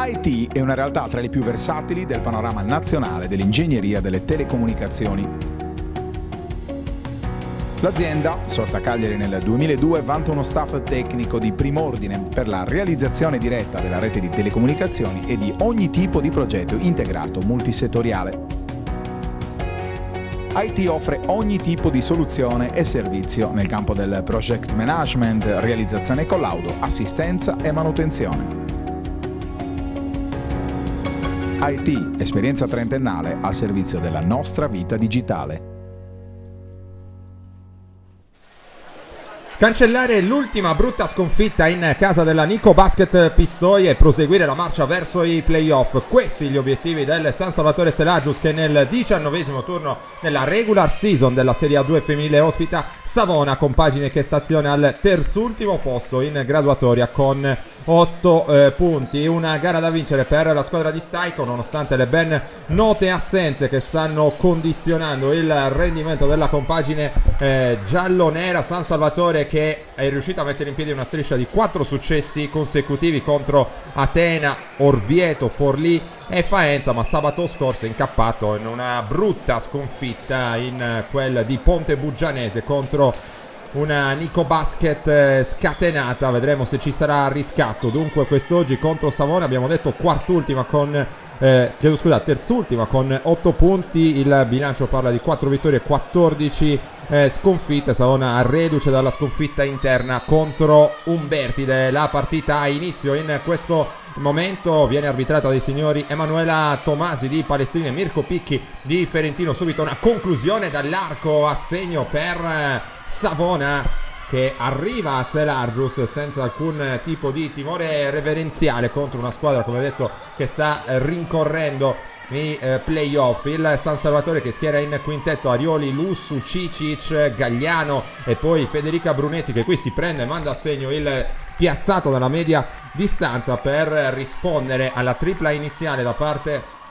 IT è una realtà tra le più versatili del panorama nazionale dell'ingegneria delle telecomunicazioni. L'azienda, sorta a Cagliari nel 2002, vanta uno staff tecnico di prim'ordine per la realizzazione diretta della rete di telecomunicazioni e di ogni tipo di progetto integrato multisettoriale. IT offre ogni tipo di soluzione e servizio nel campo del project management, realizzazione e collaudo, assistenza e manutenzione. IT, esperienza trentennale al servizio della nostra vita digitale. Cancellare l'ultima brutta sconfitta in casa della Nico Basket Pistoia e proseguire la marcia verso i playoff. Questi gli obiettivi del San Salvatore Selagius, che nel 19° turno della regular season della Serie A2 femminile ospita Savona, compagine che staziona al terzultimo posto in graduatoria con 8 punti. Una gara da vincere per la squadra di Staico, nonostante le ben note assenze che stanno condizionando il rendimento della compagine giallonera. San Salvatore che è riuscita a mettere in piedi una striscia di 4 successi consecutivi contro Atena, Orvieto, Forlì e Faenza, ma sabato scorso è incappato in una brutta sconfitta in quel di Ponte Buggianese contro una Nico Basket scatenata. Vedremo se ci sarà riscatto. Dunque quest'oggi contro Savona abbiamo detto terzultima con 8 punti. Il bilancio parla di 4 vittorie e 14 sconfitte. Savona reduce dalla sconfitta interna contro Umbertide. La partita ha inizio in questo momento, viene arbitrata dai signori Emanuela Tomasi di Palestrina e Mirko Picchi di Ferentino. Subito una conclusione dall'arco a segno per Savona, che arriva a Selagius senza alcun tipo di timore reverenziale contro una squadra, come detto, che sta rincorrendo i playoff. Il San Salvatore che schiera in quintetto Arioli, Lussu, Cicic, Gagliano e poi Federica Brunetti, che qui si prende e manda a segno il piazzato dalla media distanza per rispondere alla tripla iniziale da parte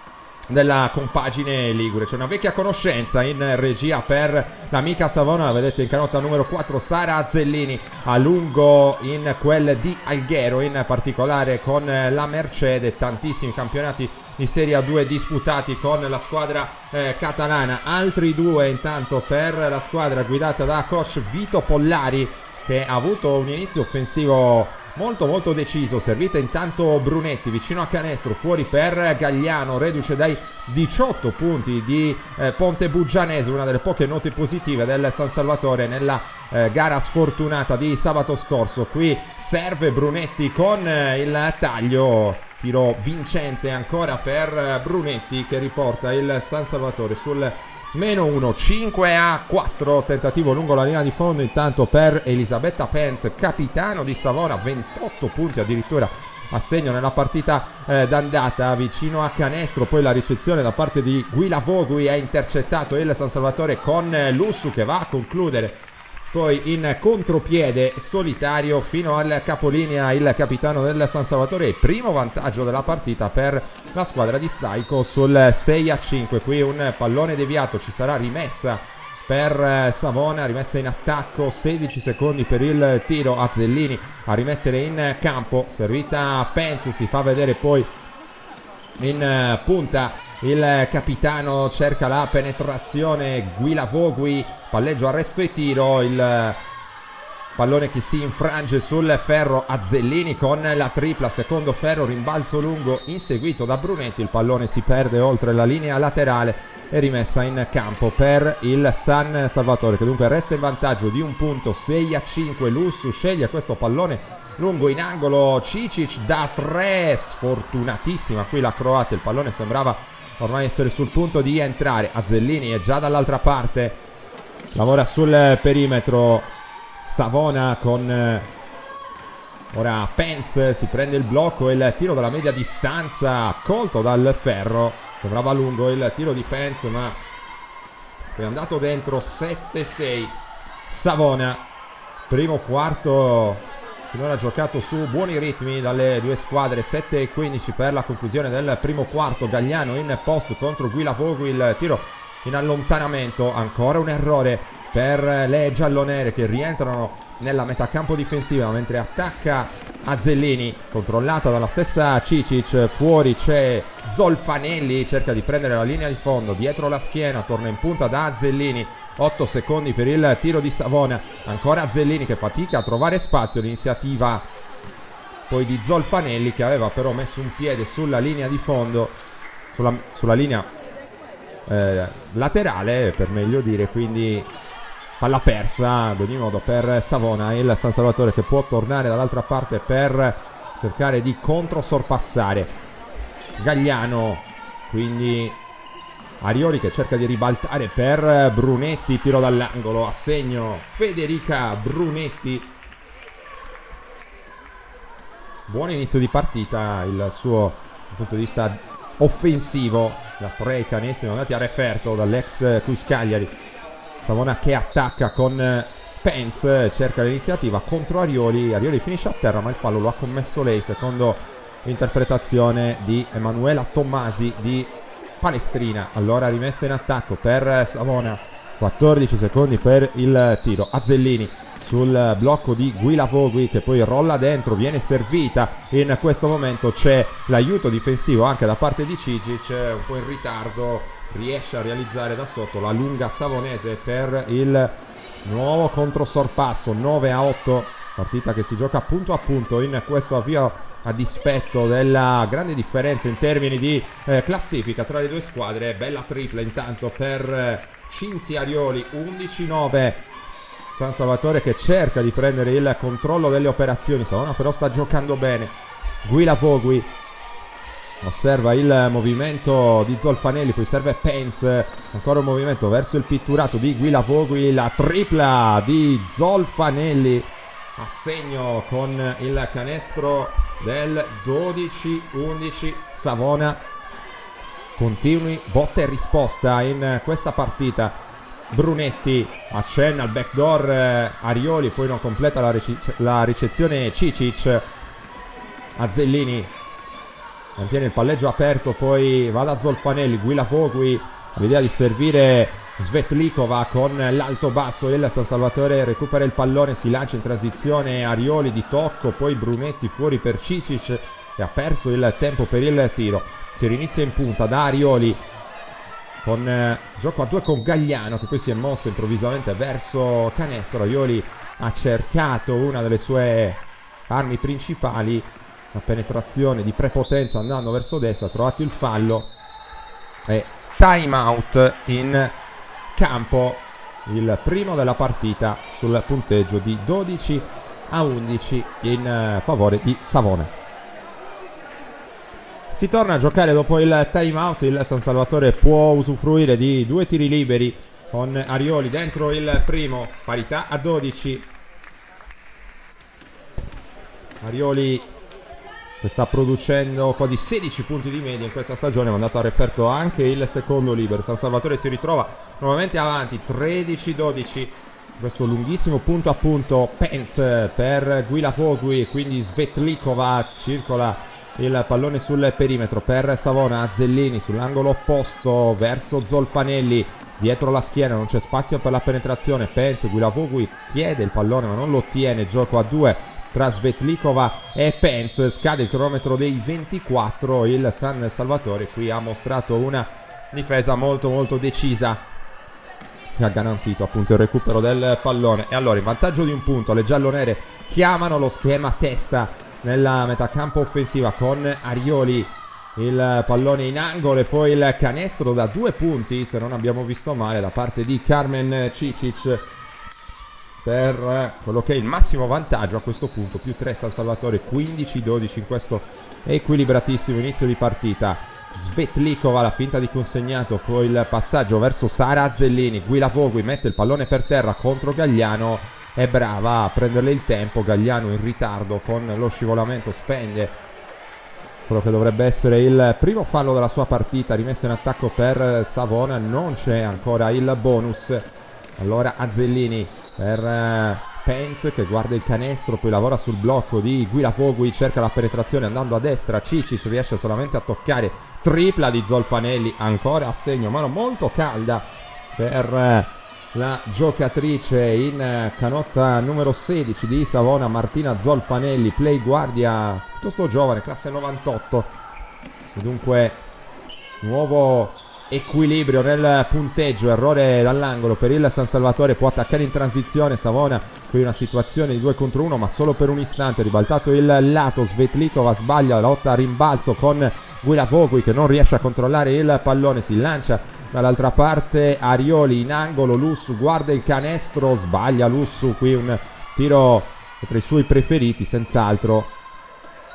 della compagine ligure. C'è una vecchia conoscenza in regia per l'amica Savona, la vedete in canotta numero 4, Sara Azzellini, a lungo in quel di Alghero, in particolare con la Mercede. Tantissimi campionati di Serie A2 disputati con la squadra catalana. Altri 2 intanto per la squadra guidata da coach Vito Pollari, che ha avuto un inizio offensivo molto deciso. Servita intanto Brunetti vicino a canestro, fuori per Gagliano, reduce dai 18 punti di Ponte Buggianese, una delle poche note positive del San Salvatore nella gara sfortunata di sabato scorso. Qui serve Brunetti con il taglio, tiro vincente ancora per Brunetti, che riporta il San Salvatore sul -1, 5-4, tentativo lungo la linea di fondo intanto per Elisabetta Penz, capitano di Savona, 28 punti addirittura a segno nella partita d'andata, vicino a canestro. Poi la ricezione da parte di Guila Vogui ha intercettato il San Salvatore con Lussu, che va a concludere poi in contropiede solitario fino al capolinea il capitano del San Salvatore. Primo vantaggio della partita per la squadra di Staico sul 6-5. Qui un pallone deviato, ci sarà rimessa per Savona, rimessa in attacco, 16 secondi per il tiro. Azzellini a rimettere in campo, servita Penz, si fa vedere poi in punta il capitano, cerca la penetrazione Guila Vogui, palleggio, arresto e tiro. Il pallone che si infrange sul ferro. Azzellini con la tripla, secondo ferro, rimbalzo lungo inseguito da Brunetti. Il pallone si perde oltre la linea laterale e rimessa in campo per il San Salvatore, che dunque resta in vantaggio di un punto, 6-5. Lussu sceglie questo pallone lungo in angolo, Cicic da 3, sfortunatissima qui la croata, il pallone sembrava ormai essere sul punto di entrare. Azzellini è già dall'altra parte, lavora sul perimetro Savona con ora Penz, si prende il blocco e il tiro dalla media distanza colto dal ferro. Sembrava lungo il tiro di Penz, ma è andato dentro. 7-6 Savona. Primo quarto finora giocato su buoni ritmi dalle due squadre. 7-15 per la conclusione del primo quarto. Gagliano in post contro Guila Vogui, il tiro in allontanamento, ancora un errore per le giallonere che rientrano nella metà campo difensiva mentre attacca Azzellini, controllata dalla stessa Cicic, fuori c'è Zolfanelli, cerca di prendere la linea di fondo, dietro la schiena, torna in punta da Azzellini, 8 secondi per il tiro di Savona, ancora Azzellini che fatica a trovare spazio, l'iniziativa poi di Zolfanelli che aveva però messo un piede sulla linea di fondo, sulla linea laterale per meglio dire, quindi palla persa ad ogni modo per Savona, il San Salvatore che può tornare dall'altra parte per cercare di controsorpassare Gagliano, quindi Arioli che cerca di ribaltare per Brunetti, tiro dall'angolo, a segno Federica Brunetti. Buon inizio di partita il suo dal punto di vista offensivo, da 3 i canestri andati a referto dall'ex Cuscagliari. Savona che attacca con Pence, cerca l'iniziativa contro Arioli, Arioli finisce a terra ma il fallo lo ha commesso lei secondo l'interpretazione di Emanuela Tommasi di Palestrina. Allora rimessa in attacco per Savona, 14 secondi per il tiro, Azzellini sul blocco di Guilavogui che poi rolla dentro, viene servita, in questo momento c'è l'aiuto difensivo anche da parte di Cicic, un po' in ritardo, riesce a realizzare da sotto la lunga savonese per il nuovo controsorpasso, 9-8, partita che si gioca punto a punto in questo avvio a dispetto della grande differenza in termini di classifica tra le due squadre. Bella tripla intanto per Cinzia Arioli, 11-9, San Salvatore che cerca di prendere il controllo delle operazioni, Savona però sta giocando bene. Guilavogui osserva il movimento di Zolfanelli, poi serve Pence, ancora un movimento verso il pitturato di Guilavogui, la tripla di Zolfanelli a segno con il canestro del 12-11. Savona continui botta e risposta in questa partita. Brunetti accenna al backdoor Arioli, poi non completa la ricezione Cicic. Azzellini mantiene il palleggio aperto, poi va da Zolfanelli, Guilavogui l'idea di servire Svetlikova con l'alto basso, il San Salvatore recupera il pallone, si lancia in transizione Arioli di tocco, poi Brunetti fuori per Cicic e ha perso il tempo per il tiro. Si rinizia in punta da Arioli con gioco a 2 con Gagliano che poi si è mosso improvvisamente verso canestro. Arioli ha cercato una delle sue armi principali, la penetrazione di prepotenza andando verso destra, ha trovato il fallo e time out in campo, il primo della partita sul punteggio di 12-11 in favore di Savona. Si torna a giocare dopo il time out, il San Salvatore può usufruire di 2 tiri liberi con Arioli dentro il primo, parità a 12. Arioli che sta producendo quasi 16 punti di media in questa stagione, ha mandato a referto anche il secondo libero. San Salvatore si ritrova nuovamente avanti 13-12, questo lunghissimo punto a punto. Pence per Guilavogui, quindi Svetlikova circola il pallone sul perimetro per Savona. Azzellini sull'angolo opposto verso Zolfanelli, dietro la schiena non c'è spazio per la penetrazione. Pence, Guilavogui chiede il pallone ma non lo ottiene, gioco a 2 tra Svetlikova e Pence, scade il cronometro dei 24. Il San Salvatore qui ha mostrato una difesa molto molto decisa che ha garantito appunto il recupero del pallone. E allora in vantaggio di un punto le giallonere chiamano lo schema testa nella metacampo offensiva con Arioli, il pallone in angolo e poi il canestro da 2 punti, se non abbiamo visto male, da parte di Carmen Cicic per quello che è il massimo vantaggio a questo punto, più 3 San Salvatore, 15-12 in questo equilibratissimo inizio di partita. Svetlikova, la finta di consegnato, poi il passaggio verso Sara Azzellini. Guilavogui mette il pallone per terra contro Gagliano, è brava a prenderle il tempo. Gagliano in ritardo con lo scivolamento spende quello che dovrebbe essere il primo fallo della sua partita. Rimessa in attacco per Savona, non c'è ancora il bonus. Allora Azzellini per Pence che guarda il canestro, poi lavora sul blocco di Guilavogui, cerca la penetrazione andando a destra. Cicic riesce solamente a toccare, tripla di Zolfanelli, ancora a segno, mano molto calda per la giocatrice in canotta numero 16 di Savona, Martina Zolfanelli, play guardia piuttosto giovane, classe 98, e dunque nuovo equilibrio nel punteggio. Errore dall'angolo per il San Salvatore, può attaccare in transizione Savona, qui una situazione di 2 contro 1 ma solo per un istante. Ribaltato il lato, Svetlikova sbaglia, lotta a rimbalzo con Guilavogui che non riesce a controllare il pallone, si lancia dall'altra parte Arioli in angolo, Lussu guarda il canestro, sbaglia Lussu, qui un tiro tra i suoi preferiti senz'altro.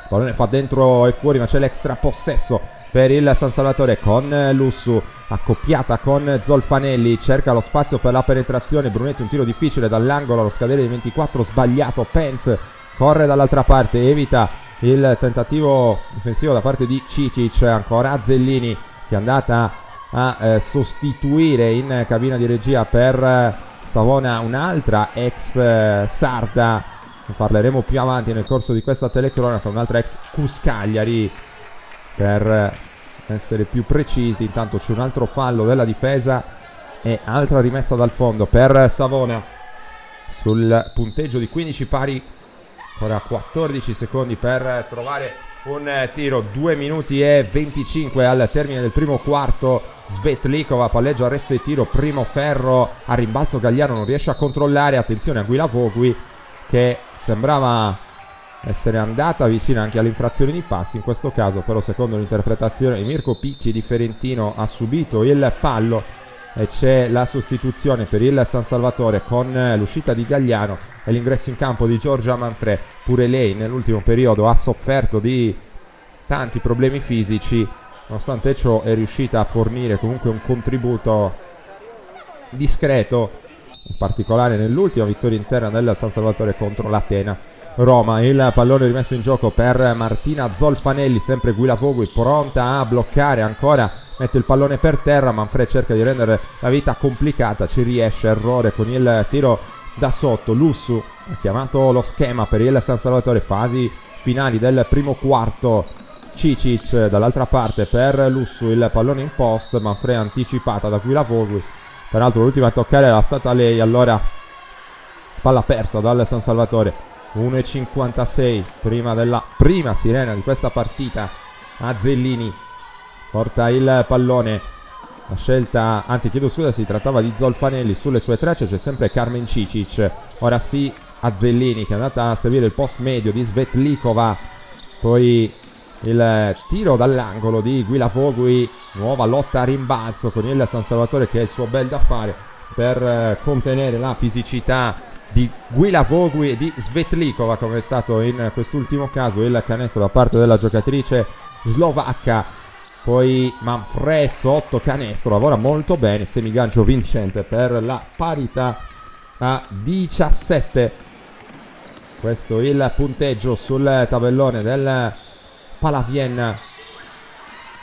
Il pallone fa dentro e fuori ma c'è l'extra possesso per il San Salvatore con Lussu accoppiata con Zolfanelli, cerca lo spazio per la penetrazione, Brunetti un tiro difficile dall'angolo allo scadere di 24, sbagliato. Pence corre dall'altra parte, evita il tentativo difensivo da parte di Cicic, ancora Azzellini che è andata a sostituire in cabina di regia per Savona un'altra ex sarda, ne parleremo più avanti nel corso di questa telecronaca, un'altra ex Cuscagliari per essere più precisi. Intanto c'è un altro fallo della difesa e altra rimessa dal fondo per Savona sul punteggio di 15 pari, ancora 14 secondi per trovare un tiro, 2 minuti e 25 al termine del primo quarto. Svetlikova palleggia, arresto e tiro, primo ferro a rimbalzo, Gagliano non riesce a controllare, attenzione a Guilavogui che sembrava essere andata vicina anche all'infrazione di passi, in questo caso però secondo l'interpretazione di Mirko Picchi di Ferentino ha subito il fallo e c'è la sostituzione per il San Salvatore con l'uscita di Gagliano e l'ingresso in campo di Giorgia Manfrè. Pure lei nell'ultimo periodo ha sofferto di tanti problemi fisici, nonostante ciò è riuscita a fornire comunque un contributo discreto, in particolare nell'ultima vittoria interna del San Salvatore contro l'Atena Roma. Il pallone rimesso in gioco per Martina Zolfanelli, sempre Guilavogui pronta a bloccare, ancora mette il pallone per terra, Manfrè cerca di rendere la vita complicata, ci riesce, errore con il tiro da sotto. Lussu ha chiamato lo schema per il San Salvatore, fasi finali del primo quarto. Cicic dall'altra parte per Lussu, il pallone in post, Manfrè anticipata da Guilavogui, peraltro l'ultima a toccare era stata lei, allora palla persa dal San Salvatore. 1:56 prima della prima sirena di questa partita. Azzellini porta il pallone, la scelta, anzi chiedo scusa, si trattava di Zolfanelli, sulle sue tracce c'è sempre Carmen Cicic, ora sì Azzellini che è andata a servire il post medio di Svetlikova, poi il tiro dall'angolo di Guilavogui, nuova lotta a rimbalzo con il San Salvatore che è il suo bel da fare per contenere la fisicità di Guilavogui e di Svetlikova, come è stato in quest'ultimo caso. Il canestro da parte della giocatrice slovacca, poi Manfrè sotto canestro, lavora molto bene, semigancio vincente per la parità a 17. Questo il punteggio sul tabellone del Palavienna.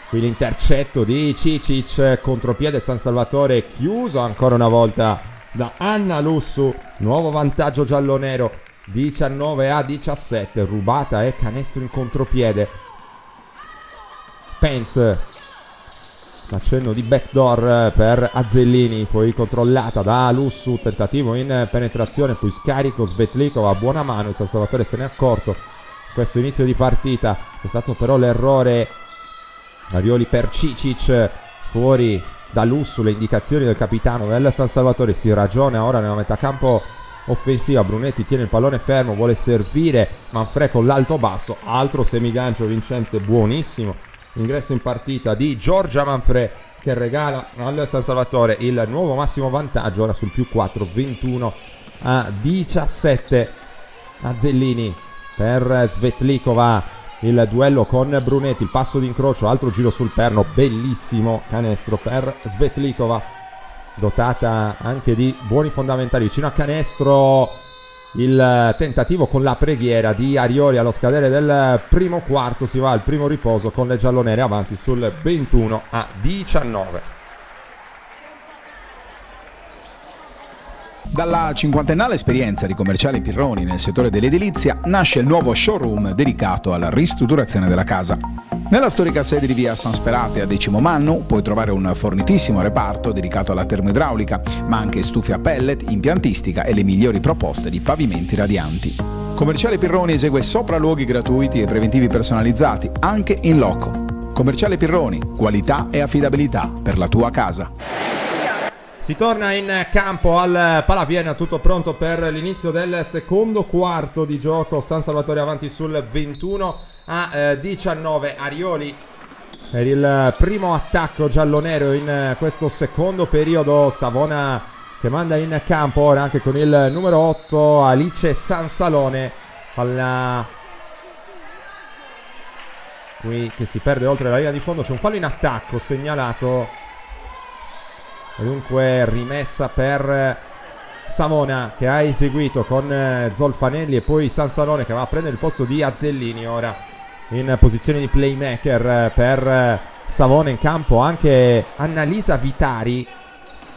Qui l'intercetto di Cicic, contropiede San Salvatore chiuso ancora una volta da Anna Lussu, nuovo vantaggio giallonero, 19-17, rubata e canestro in contropiede. Pence, accenno di backdoor per Azzellini, poi controllata da Lussu, tentativo in penetrazione, poi scarico, Svetlikova a buona mano, il San Salvatore se ne è accorto. Questo inizio di partita è stato però l'errore, Arioli per Cicic, fuori da Lussu, le indicazioni del capitano del San Salvatore, si ragiona ora nella metà campo offensiva. Brunetti tiene il pallone fermo, vuole servire Manfrè con l'alto basso, altro semigancio vincente buonissimo, ingresso in partita di Giorgia Manfrè che regala al San Salvatore il nuovo massimo vantaggio, ora sul più 4, 21-17. Azzellini per Svetlikova, il duello con Brunetti, il passo d'incrocio, altro giro sul perno, bellissimo canestro per Svetlikova, dotata anche di buoni fondamentali, vicino a canestro. Il tentativo con la preghiera di Arioli allo scadere del primo quarto, si va al primo riposo con le giallonere avanti sul 21-19. Dalla cinquantennale esperienza di commerciale Pirroni nel settore dell'edilizia nasce il nuovo showroom dedicato alla ristrutturazione della casa. Nella storica sede di via San Sperate a Decimomannu puoi trovare un fornitissimo reparto dedicato alla termoidraulica, ma anche stufe a pellet, impiantistica e le migliori proposte di pavimenti radianti. Commerciale Pirroni esegue sopralluoghi gratuiti e preventivi personalizzati, anche in loco. Commerciale Pirroni, qualità e affidabilità per la tua casa. Si torna in campo al Palaviena, tutto pronto per l'inizio del secondo quarto di gioco. San Salvatore avanti sul 21-19. Arioli per il primo attacco giallonero in questo secondo periodo. Savona che manda in campo ora anche con il numero 8 Alice Sansalone. Qui che si perde oltre la linea di fondo, c'è un fallo in attacco segnalato. Dunque rimessa per Savona che ha eseguito con Zolfanelli, e poi Sansalone che va a prendere il posto di Azzellini ora in posizione di playmaker per Savona. In campo anche Annalisa Vitari,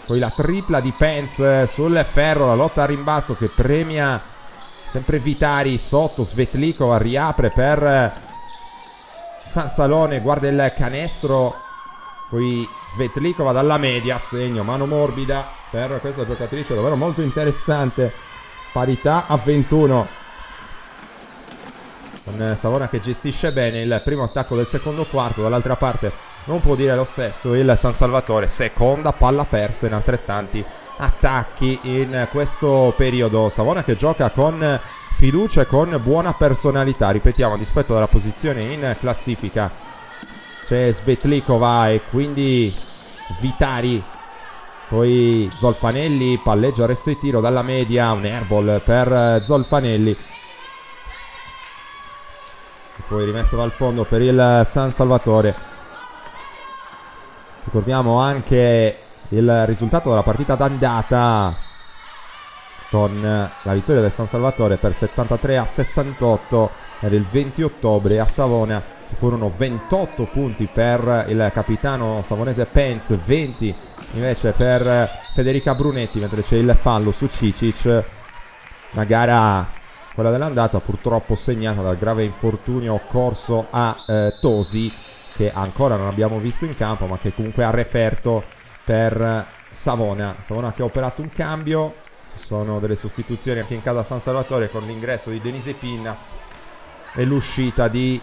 poi la tripla di Pence sul ferro, la lotta a rimbalzo che premia sempre Vitari sotto. Svetlikova riapre per Sansalone, guarda il canestro. Poi Svetlikova dalla media, segno, mano morbida per questa giocatrice, davvero molto interessante. Parità a 21 con Savona che gestisce bene il primo attacco del secondo quarto. Dall'altra parte non può dire lo stesso il San Salvatore, seconda palla persa in altrettanti attacchi in questo periodo. Savona che gioca con fiducia e con buona personalità, ripetiamo, a dispetto della posizione in classifica. C'è Svetlikova e quindi Vitari, poi Zolfanelli, palleggio, arresto di tiro dalla media, un airball per Zolfanelli, e poi rimessa dal fondo per il San Salvatore. Ricordiamo anche il risultato della partita d'andata con la vittoria del San Salvatore per 73-68 del 20 ottobre a Savona. Ci furono 28 punti per il capitano savonese Pence, 20 invece per Federica Brunetti, mentre c'è il fallo su Cicic. Una gara, quella dell'andata, purtroppo segnata dal grave infortunio occorso a Tosi, che ancora non abbiamo visto in campo, ma che comunque ha referto per Savona. Savona che ha operato un cambio, ci sono delle sostituzioni anche in casa San Salvatore con l'ingresso di Denise Pinna e l'uscita di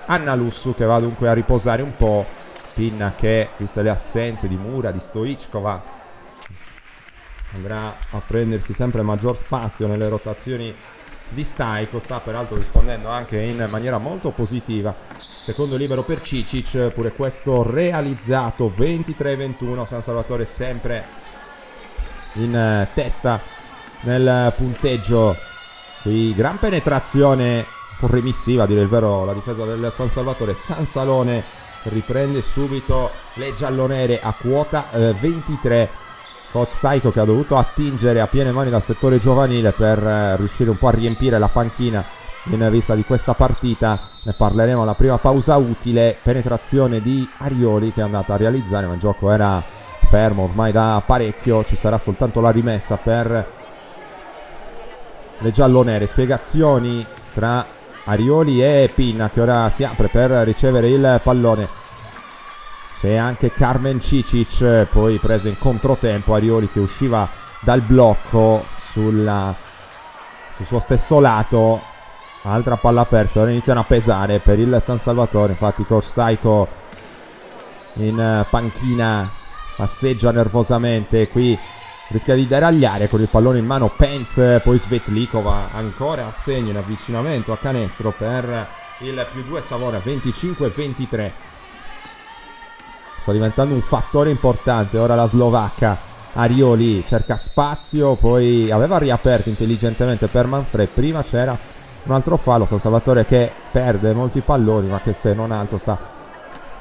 Anna Lussu, che va dunque a riposare un po'. Pinna che, viste le assenze di Mura, di Stoichkova, andrà a prendersi sempre maggior spazio nelle rotazioni di Staiko. Sta peraltro rispondendo anche in maniera molto positiva. Secondo libero per Cicic, pure questo realizzato. 23-21, San Salvatore sempre in testa nel punteggio. Qui gran penetrazione, un po' remissiva a dire il vero, la difesa del San Salvatore. Sansalone riprende subito le giallonere a quota 23. Coach Staiko che ha dovuto attingere a piene mani dal settore giovanile per riuscire un po' a riempire la panchina in vista di questa partita. Ne parleremo alla prima pausa utile. Penetrazione di Arioli che è andata a realizzare, ma il gioco era fermo ormai da parecchio. Ci sarà soltanto la rimessa per le giallonere. Spiegazioni tra Arioli e Pinna che ora si apre per ricevere il pallone. C'è anche Carmen Cicic, poi preso in controtempo Arioli che usciva dal blocco sul suo stesso lato. Altra palla persa, ora iniziano a pesare per il San Salvatore. Infatti coach Staiko in panchina passeggia nervosamente, qui rischia di deragliare con il pallone in mano Pence, poi Svetlikova ancora a segno in avvicinamento a canestro per il +2 Savona. 25-23, sta diventando un fattore importante ora la slovacca. Arioli cerca spazio, poi aveva riaperto intelligentemente per Manfred, prima c'era un altro fallo. San Salvatore che perde molti palloni, ma che se non altro sta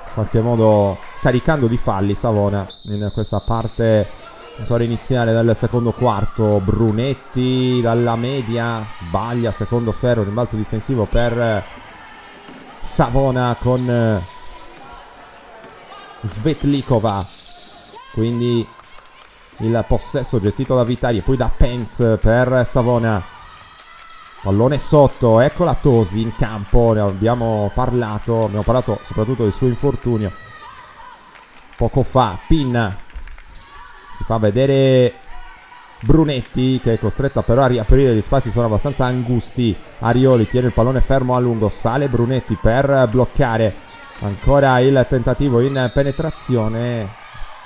in qualche modo caricando di falli Savona in questa parte ancora iniziale del secondo quarto. Brunetti dalla media sbaglia, secondo ferro, rimbalzo difensivo per Savona con Svetlikova, quindi il possesso gestito da Vitali e poi da Pence per Savona. Pallone sotto, eccola Tosi in campo, ne abbiamo parlato soprattutto del suo infortunio poco fa. Pinna, si fa vedere Brunetti che è costretta però a riaprire, gli spazi sono abbastanza angusti. Arioli tiene il pallone fermo a lungo, sale Brunetti per bloccare, ancora il tentativo in penetrazione,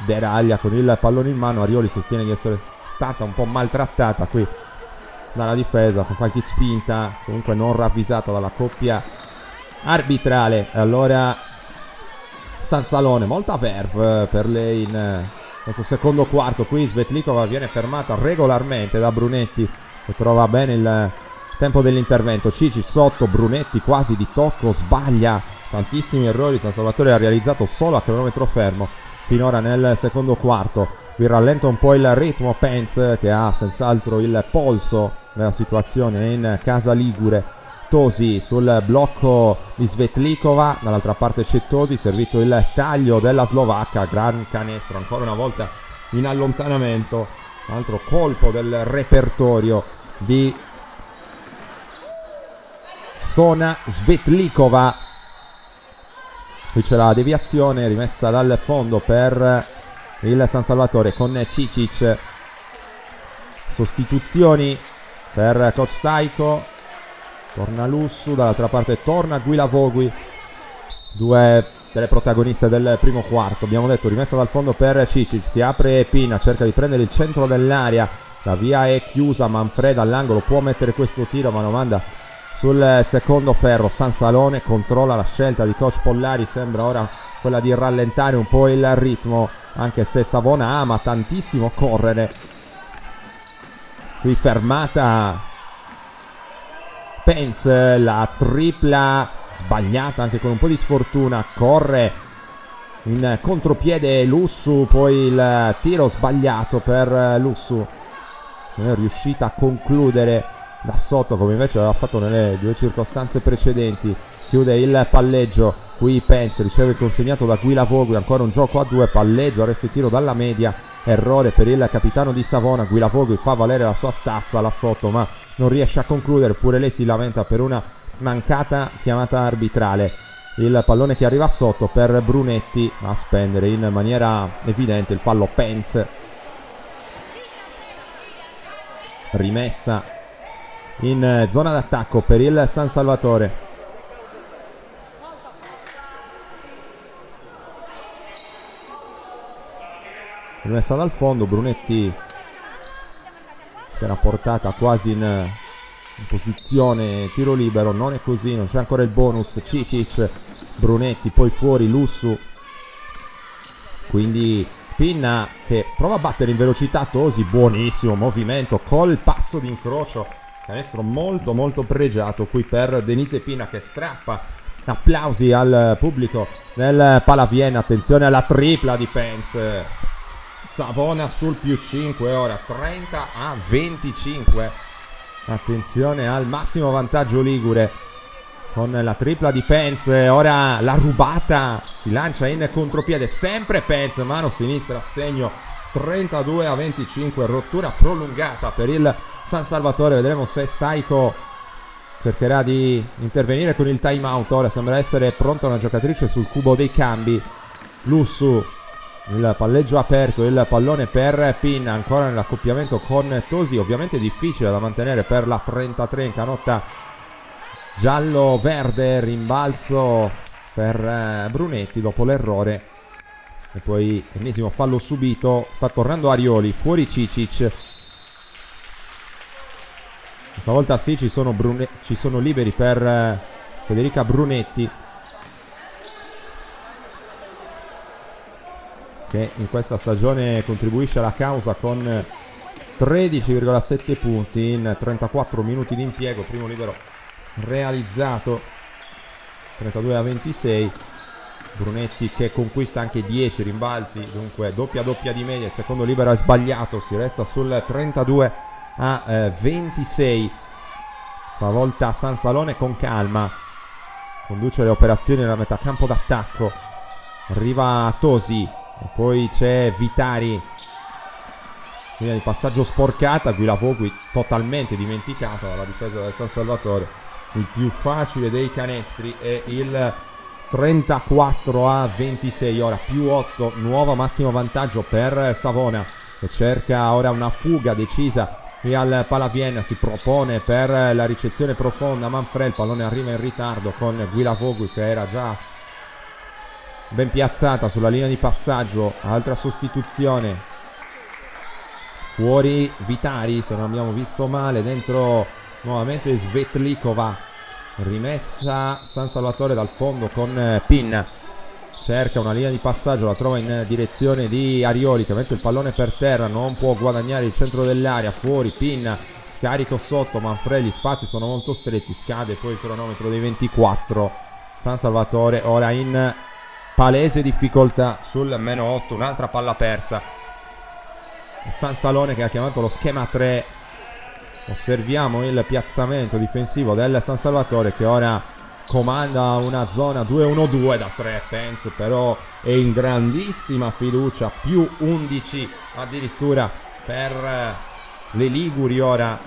deraglia con il pallone in mano. Arioli sostiene di essere stata un po' maltrattata qui dalla difesa, con qualche spinta comunque non ravvisata dalla coppia arbitrale. Allora Sansalone, molta verve per lei in questo secondo quarto. Qui Svetlikova viene fermata regolarmente da Brunetti, che trova bene il tempo dell'intervento. Cici sotto, Brunetti quasi di tocco, sbaglia, tantissimi errori. San Salvatore ha realizzato solo a cronometro fermo finora nel secondo quarto. Vi rallenta un po' il ritmo Pence, che ha senz'altro il polso della situazione in casa ligure. Tosi sul blocco di Svetlikova, dall'altra parte c'è Tosi, servito il taglio della slovacca, gran canestro ancora una volta in allontanamento, un altro colpo del repertorio di Sona Svetlikova. Qui c'è la deviazione rimessa dal fondo per il San Salvatore con Cicic. Sostituzioni per coach Staiko. Torna Lussu, dall'altra parte torna Guilavogui, due delle protagoniste del primo quarto. Abbiamo detto rimessa dal fondo per Cicic, si apre Pinna, cerca di prendere il centro dell'area, la via è chiusa, Manfreda all'angolo può mettere questo tiro ma lo manda sul secondo ferro. Sansalone controlla la scelta di coach Pollari, sembra ora quella di rallentare un po' il ritmo, anche se Savona ama tantissimo correre. Qui fermata Pence, la tripla sbagliata anche con un po' di sfortuna, corre in contropiede Lussu, poi il tiro sbagliato per Lussu, non è riuscita a concludere da sotto come invece aveva fatto nelle due circostanze precedenti. Chiude il palleggio, qui Pence riceve il consegnato da Guilavogui, ancora un gioco a due, palleggio, arresto di tiro dalla media, errore per il capitano di Savona. Guilavogui fa valere la sua stazza là sotto ma non riesce a concludere, pure lei si lamenta per una mancata chiamata arbitrale. Il pallone che arriva sotto per Brunetti a spendere in maniera evidente il fallo Pence. Rimessa in zona d'attacco per il San Salvatore. Rimessa dal fondo, Brunetti si era portata quasi in posizione tiro libero, non è così, non c'è ancora il bonus. Cicic, Brunetti, poi fuori Lussu, quindi Pinna che prova a battere in velocità Tosi, buonissimo movimento col passo d'incrocio, canestro molto molto pregiato qui per Denise Pinna che strappa. Applausi al pubblico del Palaviena, attenzione alla tripla di Pence. Savona sul più 5 ora, 30-25. Attenzione al massimo vantaggio ligure con la tripla di Pence. Ora la rubata, si lancia in contropiede, sempre Pence, mano sinistra, segno 32-25, rottura prolungata per il San Salvatore. Vedremo se Staiko cercherà di intervenire con il time out. Ora sembra essere pronta una giocatrice sul cubo dei cambi. Lussu, il palleggio aperto, il pallone per Pinna, ancora nell'accoppiamento con Tosi, ovviamente difficile da mantenere per la 33 in canotta giallo-verde. Rimbalzo per Brunetti dopo l'errore e poi ennesimo fallo subito. Sta tornando Arioli, fuori Cicic. Stavolta sì, ci sono liberi per Federica Brunetti, che in questa stagione contribuisce alla causa con 13,7 punti in 34 minuti di impiego. Primo libero realizzato, 32-26. Brunetti che conquista anche 10 rimbalzi, dunque doppia di media. Il secondo libero è sbagliato, si resta sul 32-26. Stavolta Sansalone con calma conduce le operazioni nella metà campo d'attacco. Arriva Tosi e poi c'è Vitari linea di passaggio sporcata, Guilavogui totalmente dimenticato dalla difesa del San Salvatore. Il più facile dei canestri è il 34-26, ora più 8, nuovo massimo vantaggio per Savona, che cerca ora una fuga decisa e al Palaviena si propone per la ricezione profonda. Manfred, il pallone arriva in ritardo con Guilavogui che era già ben piazzata sulla linea di passaggio. Altra sostituzione, fuori Vitari se non abbiamo visto male, dentro nuovamente Svetlikova. Rimessa San Salvatore dal fondo con Pinna, cerca una linea di passaggio, la trova in direzione di Arioli che mette il pallone per terra, non può guadagnare il centro dell'area, fuori Pinna, scarico sotto Manfred, gli spazi sono molto stretti, scade poi il cronometro dei 24. San Salvatore ora in palese difficoltà sul -8, un'altra palla persa. San Salone che ha chiamato lo schema 3. Osserviamo il piazzamento difensivo del San Salvatore che ora comanda una zona 2-1-2 da 3. Pence però è in grandissima fiducia, più 11 addirittura per le Liguri. Ora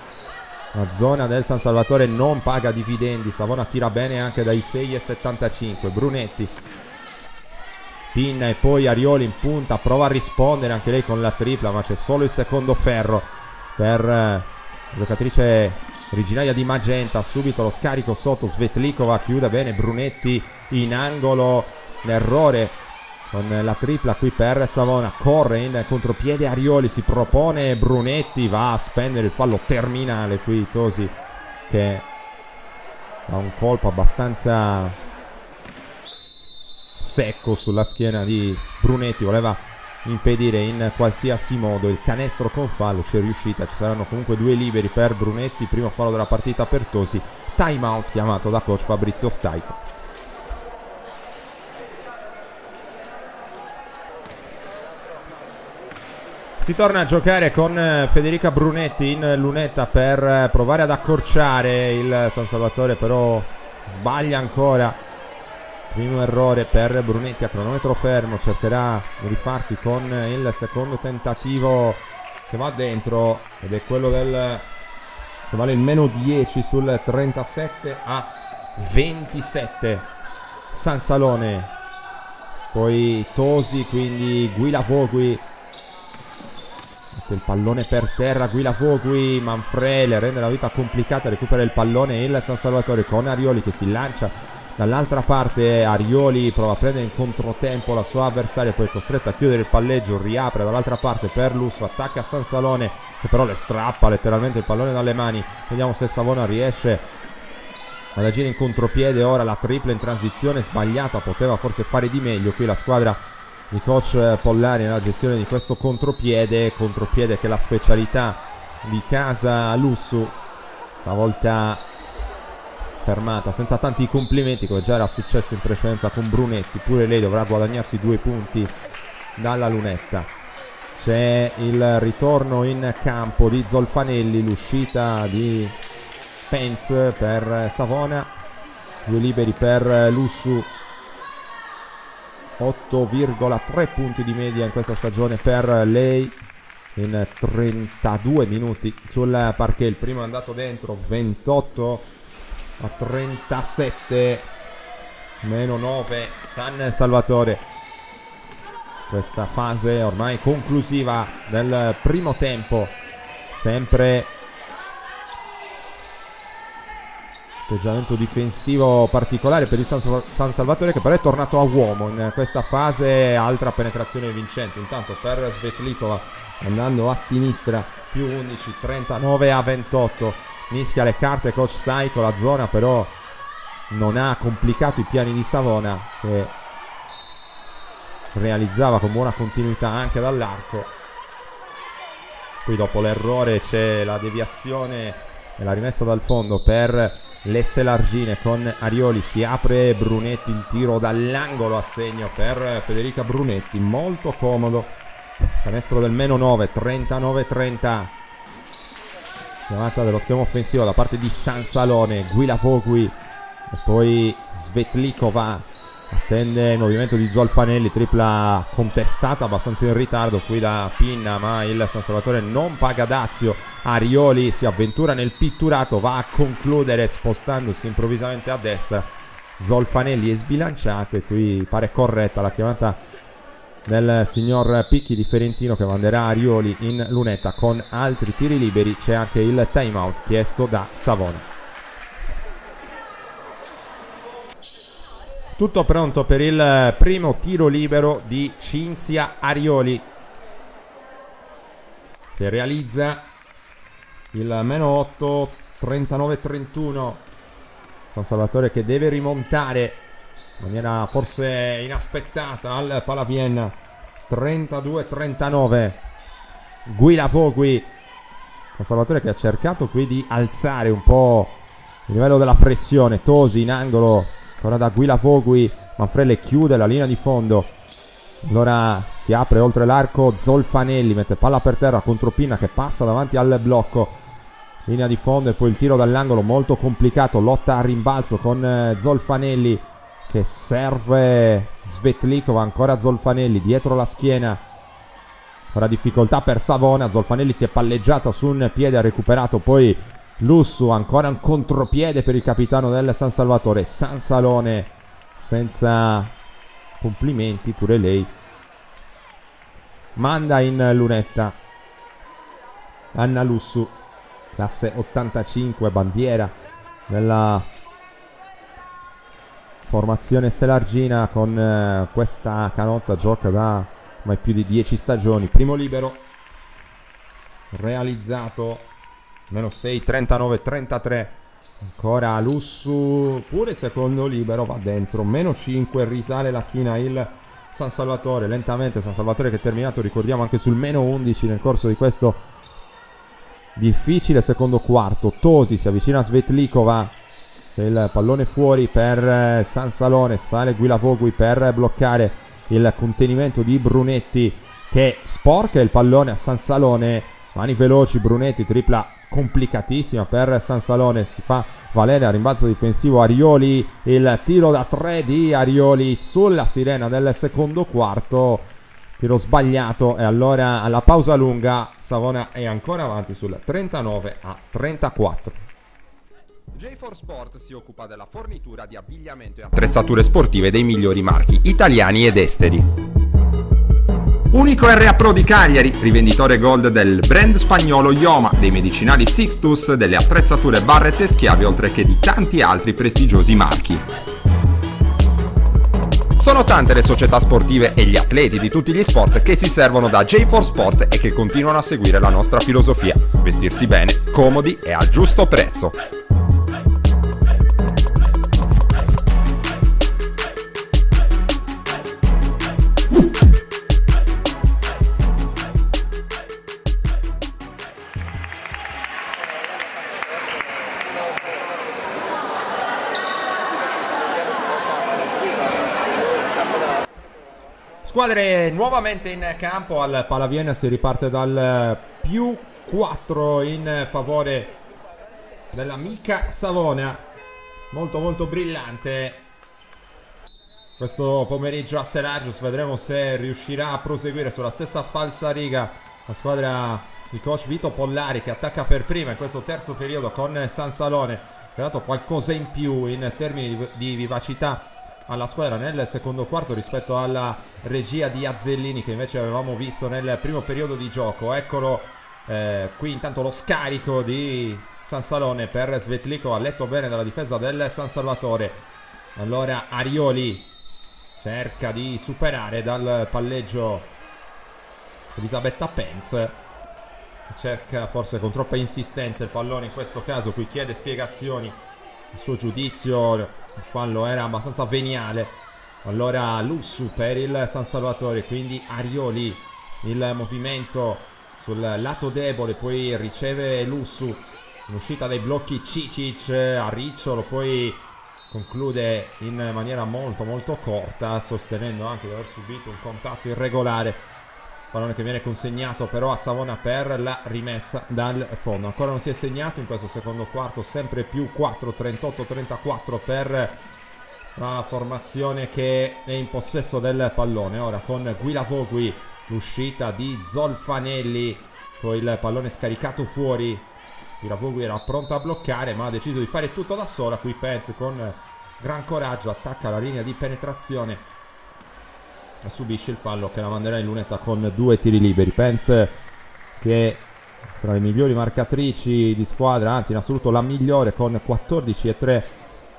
la zona del San Salvatore non paga dividendi, Savona tira bene anche dai 6,75. Brunetti, Pinna e poi Arioli in punta, prova a rispondere anche lei con la tripla, ma c'è solo il secondo ferro per giocatrice originaria di Magenta. Subito lo scarico sotto, Svetlikova chiude bene, Brunetti in angolo, l'errore con la tripla qui per Savona. Corre in contropiede Arioli, si propone Brunetti, va a spendere il fallo terminale qui Tosi che ha un colpo abbastanza secco sulla schiena di Brunetti, voleva impedire in qualsiasi modo il canestro con fallo, ci è riuscita. Ci saranno comunque 2 liberi per Brunetti, primo fallo della partita per Tosi, time out chiamato da coach Fabrizio Staico. Si torna a giocare con Federica Brunetti in lunetta per provare ad accorciare. Il San Salvatore però sbaglia ancora. Primo errore per Brunetti a cronometro fermo, cercherà di rifarsi con il secondo tentativo che va dentro ed è quello che vale il -10 sul 37-27. San Salone, poi Tosi, quindi Guilavogui mette il pallone per terra, Guilavogui, Manfred le rende la vita complicata, recupera il pallone il San Salvatore con Arioli che si lancia dall'altra parte. Arioli prova a prendere in controtempo la sua avversaria, poi è costretta a chiudere il palleggio, riapre dall'altra parte per Lusso, attacca San Salone che però le strappa letteralmente il pallone dalle mani. Vediamo se Savona riesce ad agire in contropiede. Ora la tripla in transizione sbagliata, poteva forse fare di meglio qui la squadra di coach Pollari nella gestione di questo contropiede che è la specialità di casa Lussu. Stavolta fermata senza tanti complimenti come già era successo in precedenza con Brunetti, pure lei dovrà guadagnarsi 2 punti dalla lunetta. C'è il ritorno in campo di Zolfanelli, l'uscita di Pence per Savona, 2 liberi per Lussu, 8,3 punti di media in questa stagione per lei in 32 minuti sul parquet. Il primo è andato dentro, 28-37, -9 San Salvatore. Questa fase ormai conclusiva del primo tempo, sempre atteggiamento difensivo particolare per il San Salvatore, che però è tornato a uomo in questa fase. Altra penetrazione vincente intanto per Svetlikova, andando a sinistra, più 11, 39-28. Mischia le carte coach Staico, la zona però non ha complicato i piani di Savona, che realizzava con buona continuità anche dall'arco. Poi dopo l'errore c'è la deviazione e la rimessa dal fondo per l'Esselargine con Arioli. Si apre Brunetti, il tiro dall'angolo a segno per Federica Brunetti, molto comodo. Canestro del -9, 39-30. Chiamata dello schema offensivo da parte di San Salone, Guilavogui e poi Svetlikova attende il movimento di Zolfanelli, tripla contestata abbastanza in ritardo qui da Pinna, ma il San Salvatore non paga dazio. Arioli si avventura nel pitturato, va a concludere spostandosi improvvisamente a destra. Zolfanelli è sbilanciato e qui pare corretta la chiamata del signor Picchi di Ferentino, che manderà Arioli in lunetta con altri tiri liberi. C'è anche il time out chiesto da Savona. Tutto pronto per il primo tiro libero di Cinzia Arioli, che realizza il -8, 39-31. San Salvatore che deve rimontare in maniera forse inaspettata al Palaviena. 32-39. Guilavogui. San Salvatore che ha cercato qui di alzare un po' il livello della pressione. Tosi in angolo ancora da Guilavogui. Manfredi chiude la linea di fondo. Allora si apre oltre l'arco Zolfanelli, mette palla per terra contro Pinna che passa davanti al blocco. Linea di fondo e poi il tiro dall'angolo molto complicato. Lotta a rimbalzo con Zolfanelli che serve Svetlikova. Ancora Zolfanelli dietro la schiena. Ora difficoltà per Savona. Zolfanelli si è palleggiato su un piede, ha recuperato poi Lussu. Ancora un contropiede per il capitano del San Salvatore. Sansalone senza complimenti, pure lei manda in lunetta Anna Lussu, classe 85, bandiera della formazione selargina. Con questa canotta gioca da ormai più di 10 stagioni. Primo libero realizzato, -6, 39-33. Ancora Lussu, pure il secondo libero va dentro, -5, risale la china il San Salvatore. Lentamente San Salvatore che è terminato, ricordiamo, anche sul -11 nel corso di questo difficile secondo quarto. Tosi si avvicina a Svetlikova, c'è il pallone fuori per Sansalone. Sale Guilavogui per bloccare il contenimento di Brunetti che sporca il pallone a Sansalone. Mani veloci Brunetti, tripla complicatissima per Sansalone, si fa valere a rimbalzo difensivo Arioli. Il tiro da 3 di Arioli sulla sirena del secondo quarto, tiro sbagliato, e allora alla pausa lunga Savona è ancora avanti sul 39-34. J4 Sport si occupa della fornitura di abbigliamento e attrezzature sportive dei migliori marchi italiani ed esteri. Unico RA Pro di Cagliari, rivenditore gold del brand spagnolo Ioma, dei medicinali Sixtus, delle attrezzature Barrett e Schiavi, oltre che di tanti altri prestigiosi marchi. Sono tante le società sportive e gli atleti di tutti gli sport che si servono da J4 Sport e che continuano a seguire la nostra filosofia: vestirsi bene, comodi e al giusto prezzo. Squadre nuovamente in campo. Al Palaviena si riparte dal +4 in favore dell'amica Savona. Molto brillante questo pomeriggio a Selagius. Vedremo se riuscirà a proseguire sulla stessa falsariga la squadra di coach Vito Pollari, che attacca per prima in questo terzo periodo con Sansalone, che ha dato qualcosa in più in termini di vivacità alla squadra nel secondo quarto rispetto alla regia di Azzellini, che invece avevamo visto nel primo periodo di gioco. Eccolo qui intanto lo scarico di Sansalone per Svetlikova, letto bene dalla difesa del San Salvatore. Allora Arioli cerca di superare dal palleggio Elisabetta Penz, cerca forse con troppa insistenza il pallone in questo caso. Qui chiede spiegazioni, il suo giudizio il fallo era abbastanza veniale. Allora Lussu per il San Salvatore, quindi Arioli, il movimento sul lato debole, poi riceve Lussu in uscita dai blocchi Cicic a Ricciolo, poi conclude in maniera molto corta, sostenendo anche di aver subito un contatto irregolare. Pallone che viene consegnato però a Savona per la rimessa dal fondo. Ancora non si è segnato in questo secondo quarto, sempre +4, 38-34 per la formazione che è in possesso del pallone. Ora con Guilavogui, l'uscita di Zolfanelli, poi il pallone scaricato fuori. Guilavogui era pronto a bloccare ma ha deciso di fare tutto da sola. Qui Pence con gran coraggio attacca la linea di penetrazione e subisce il fallo che la manderà in lunetta con 2 tiri liberi. Pence, che tra le migliori marcatrici di squadra, anzi in assoluto la migliore, con 14,3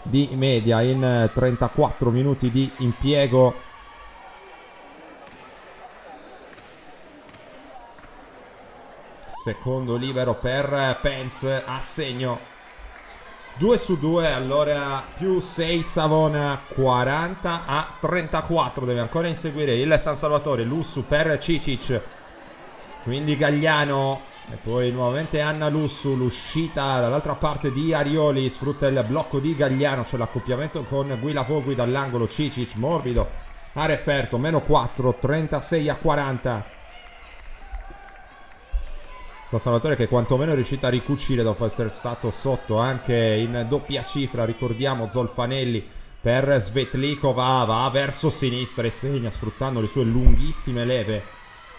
di media in 34 minuti di impiego. Secondo libero per Pence, a segno 2 su 2, allora più 6 Savona, 40-34. Deve ancora inseguire il San Salvatore. Lussu per Cicic, quindi Gagliano e poi nuovamente Anna Lussu. L'uscita dall'altra parte di Arioli, sfrutta il blocco di Gagliano, c'è l'accoppiamento con Guilavogui dall'angolo. Cicic morbido a referto, meno 4, 36-40. San Salvatore che quantomeno è riuscita a ricucire dopo essere stato sotto anche in doppia cifra. Ricordiamo Zolfanelli per Svetlikova, va verso sinistra e segna sfruttando le sue lunghissime leve.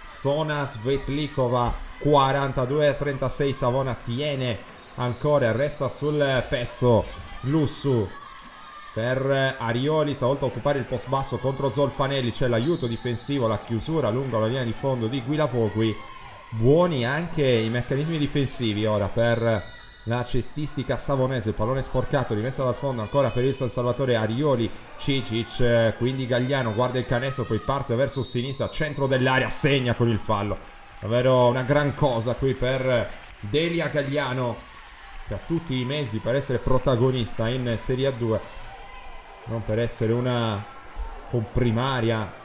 Sona Svetlikova, 42-36. Savona tiene ancora e resta sul pezzo. Lussu per Arioli, stavolta a occupare il post basso contro Zolfanelli. C'è l'aiuto difensivo, la chiusura lungo la linea di fondo di Guilavogui. Buoni anche i meccanismi difensivi ora per la cestistica savonese. Il pallone sporcato, rimessa dal fondo ancora per il San Salvatore. Arioli, Cicic, quindi Gagliano guarda il canestro, poi parte verso sinistra, centro dell'area, segna con il fallo. Davvero una gran cosa qui per Delia Gagliano, che ha tutti i mezzi per essere protagonista in Serie A2, non per essere una comprimaria.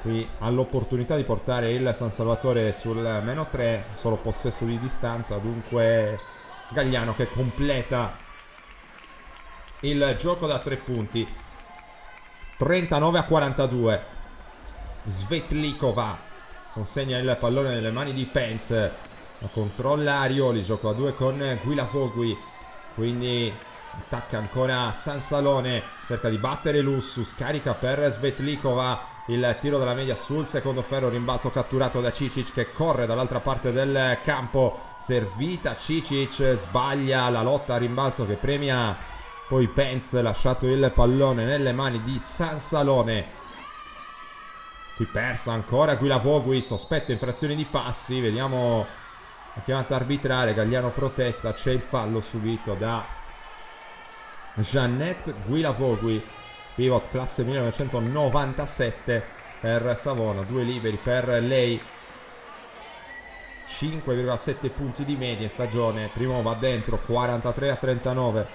Qui ha l'opportunità di portare il San Salvatore sul meno 3, solo possesso di distanza, dunque Gagliano che completa il gioco da 3 punti. 39-42. Svetlikova consegna il pallone nelle mani di Pence, la controlla Arioli, gioco a 2 con Guilavogui, quindi attacca ancora Sansalone, cerca di battere Lussu, scarica per Svetlikova. Il tiro della media sul secondo ferro, rimbalzo catturato da Cicic che corre dall'altra parte del campo, servita Cicic, sbaglia la lotta a rimbalzo che premia poi Pence, lasciato il pallone nelle mani di Sansalone. Qui persa ancora Guilavogui, sospetta infrazioni di passi, vediamo la chiamata arbitrale. Gagliano protesta, c'è il fallo subito da Jeannette Guilavogui, pivot classe 1997 per Savona. 2 liberi per lei, 5,7 punti di media in stagione. Primo va dentro, 43-39.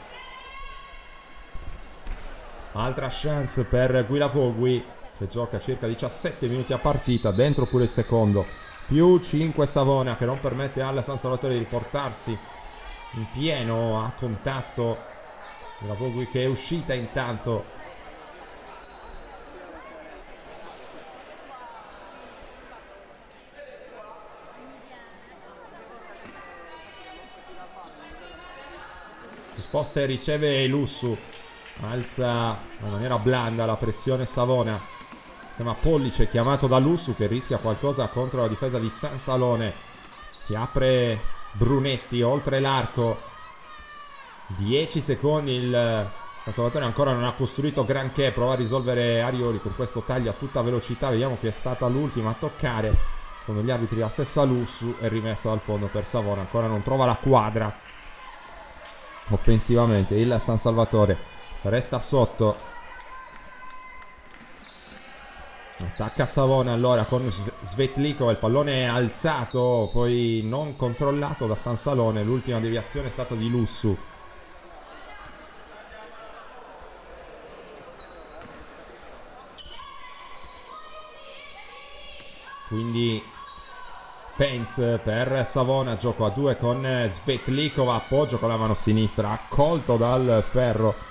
Altra chance per Guilavogui che gioca circa 17 minuti a partita, dentro pure il secondo. Più 5 Savona, che non permette al San Salvatore di riportarsi in pieno a contatto. Guilavogui che è uscita intanto. Si sposta e riceve Lussu, alza in maniera blanda la pressione Savona. Schema pollice chiamato da Lussu che rischia qualcosa contro la difesa di Sansalone. Si apre Brunetti oltre l'arco, 10 secondi. Il San Salvatore ancora non ha costruito granché, prova a risolvere Arioli con questo taglio a tutta velocità. Vediamo chi è stata l'ultima a toccare, con gli arbitri la stessa Lussu, e rimessa dal fondo per Savona. Ancora non trova la quadra offensivamente il San Salvatore, resta sotto. Attacca Savona allora con Svetlikova, il pallone è alzato, poi non controllato da Sansalone. L'ultima deviazione è stata di Lussu. Quindi Pence per Savona, gioco a 2 con Svetlikova, appoggio con la mano sinistra, accolto dal ferro.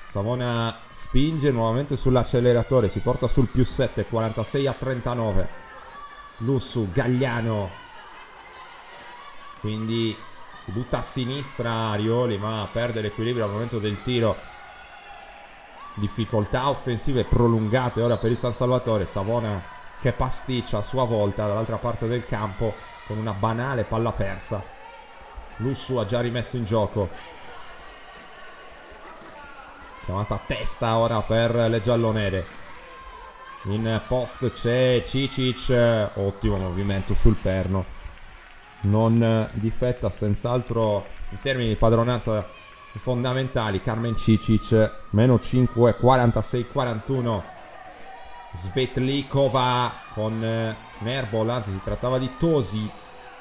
Savona spinge nuovamente sull'acceleratore, si porta sul più 7, 46-39. Lussu, Gagliano, quindi Si butta a sinistra Arioli, ma perde l'equilibrio al momento del tiro. Difficoltà offensive prolungate ora per il San Salvatore. Savona che pasticcia a sua volta dall'altra parte del campo con una banale palla persa. Lussu ha già rimesso in gioco. Chiamata a testa ora per le giallonere. In post c'è Cicic. Ottimo movimento sul perno. Non difetta senz'altro in termini di padronanza fondamentali Carmen Cicic. Meno 5, 46-41. Svetlikova con Nerbol, anzi si trattava di Tosi,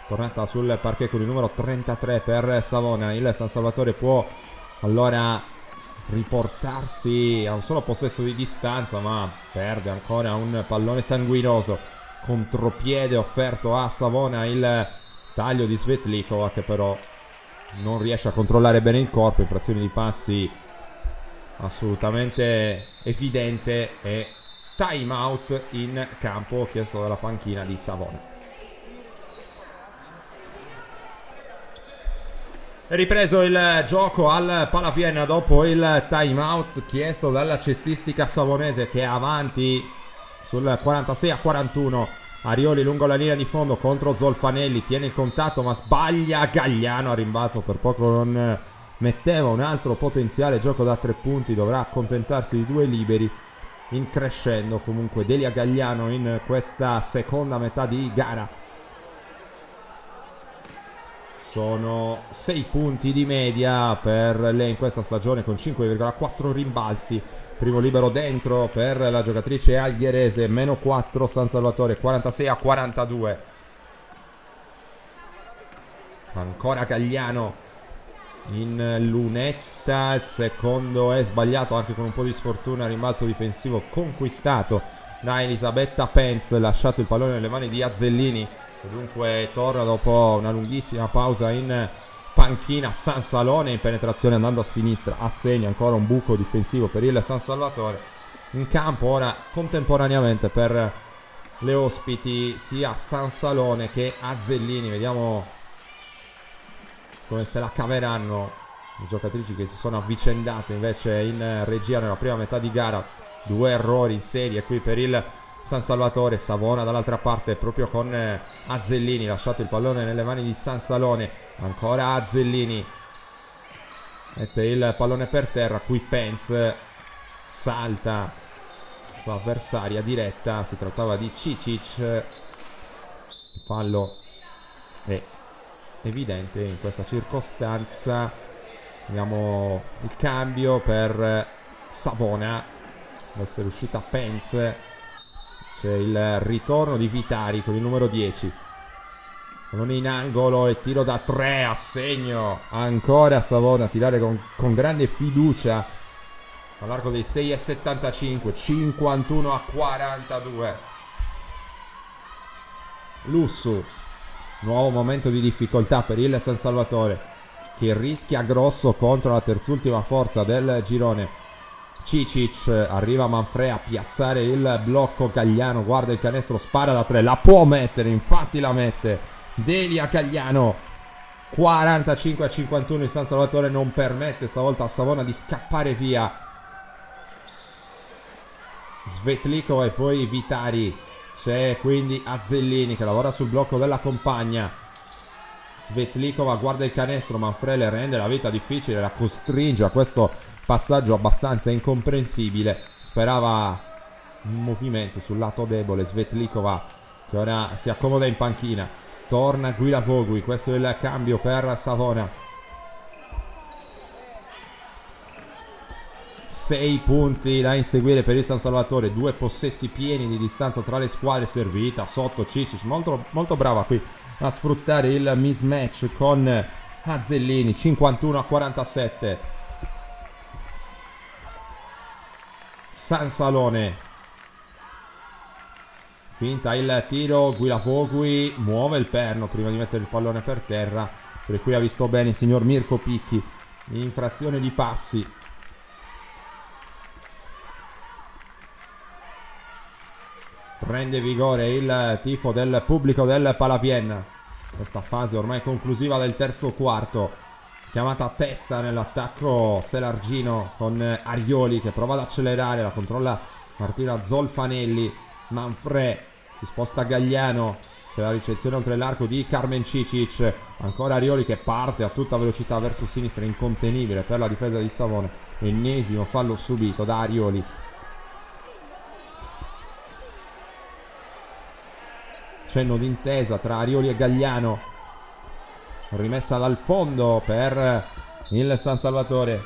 tornata sul parquet con il numero 33 per Savona. Il San Salvatore può allora riportarsi a un solo possesso di distanza, ma perde ancora un pallone sanguinoso. Contropiede offerto a Savona, il taglio di Svetlikova che però non riesce a controllare bene il corpo. Infrazione di passi assolutamente evidente e time out in campo chiesto dalla panchina di Savona. È ripreso il gioco al Palaviena dopo il time out chiesto dalla cestistica savonese, che è avanti sul 46-41. Arioli lungo la linea di fondo contro Zolfanelli, tiene il contatto ma sbaglia. Gagliano a rimbalzo, per poco non metteva un altro potenziale gioco da 3 punti. Dovrà accontentarsi di 2 liberi. In crescendo comunque Delia Gagliano in questa seconda metà di gara. Sono 6 punti di media per lei in questa stagione, con 5,4 rimbalzi. Primo libero dentro per la giocatrice algherese. Meno 4 San Salvatore, 46-42. Ancora Gagliano in lunetta. Il secondo è sbagliato anche con un po' di sfortuna. Rimbalzo difensivo conquistato da Elisabetta Penz. Lasciato il pallone nelle mani di Azzellini, e dunque torna dopo una lunghissima pausa in panchina San Salone. In penetrazione andando a sinistra assegna ancora un buco difensivo per il San Salvatore. In campo ora contemporaneamente per le ospiti sia San Salone che Azzellini. Vediamo come se la caveranno le giocatrici che si sono avvicendate invece in regia nella prima metà di gara. 2 errori in serie qui per il San Salvatore. Savona dall'altra parte proprio con Azzellini, lasciato il pallone nelle mani di San Salone. Ancora Azzellini mette il pallone per terra, qui Penz salta sua avversaria diretta. Si trattava di Cicic. Il fallo è evidente in questa circostanza. Vediamo il cambio per Savona. Deve essere uscita Penz. C'è il ritorno di Vitari con il numero 10. Pallone in angolo e tiro da 3 a segno. Ancora Savona a tirare con grande fiducia all'arco dei 6,75. 51-42. Lussu. Nuovo momento di difficoltà per il San Salvatore, che rischia grosso contro la terzultima forza del girone. Cicic, arriva Manfrea a piazzare il blocco. Gagliano guarda il canestro, spara da 3, la può mettere, infatti la mette Delia Gagliano. 45-51. il San Salvatore non permette stavolta a Savona di scappare via. Svetlikova e poi Vitari. C'è quindi Azzellini che lavora sul blocco della compagna. Svetlikova guarda il canestro, Manfrea le rende la vita difficile, la costringe a questo passaggio abbastanza incomprensibile. Sperava un movimento sul lato debole. Svetlikova che ora si accomoda in panchina. Torna Guilavogui, questo è il cambio per Savona. 6 punti da inseguire per il San Salvatore. 2 possessi pieni di distanza tra le squadre. Servita sotto Cicic, molto, molto brava qui a sfruttare il mismatch con Azzellini. 51-47. San Salone. Finta il tiro, Guilavogui muove il perno prima di mettere il pallone per terra, per cui ha visto bene il signor Mirko Picchi. Infrazione di passi. Prende vigore il tifo del pubblico del Palaviena. questa fase ormai conclusiva del terzo quarto. Chiamata a testa nell'attacco Selargino con Arioli che prova ad accelerare, la controlla Martina Zolfanelli. Manfred si sposta Gagliano, c'è la ricezione oltre l'arco di Carmen Cicic, ancora Arioli che parte a tutta velocità verso sinistra, incontenibile per la difesa di Savona. Ennesimo fallo subito da Arioli. Cenno d'intesa tra Arioli e Gagliano, rimessa dal fondo per il San Salvatore,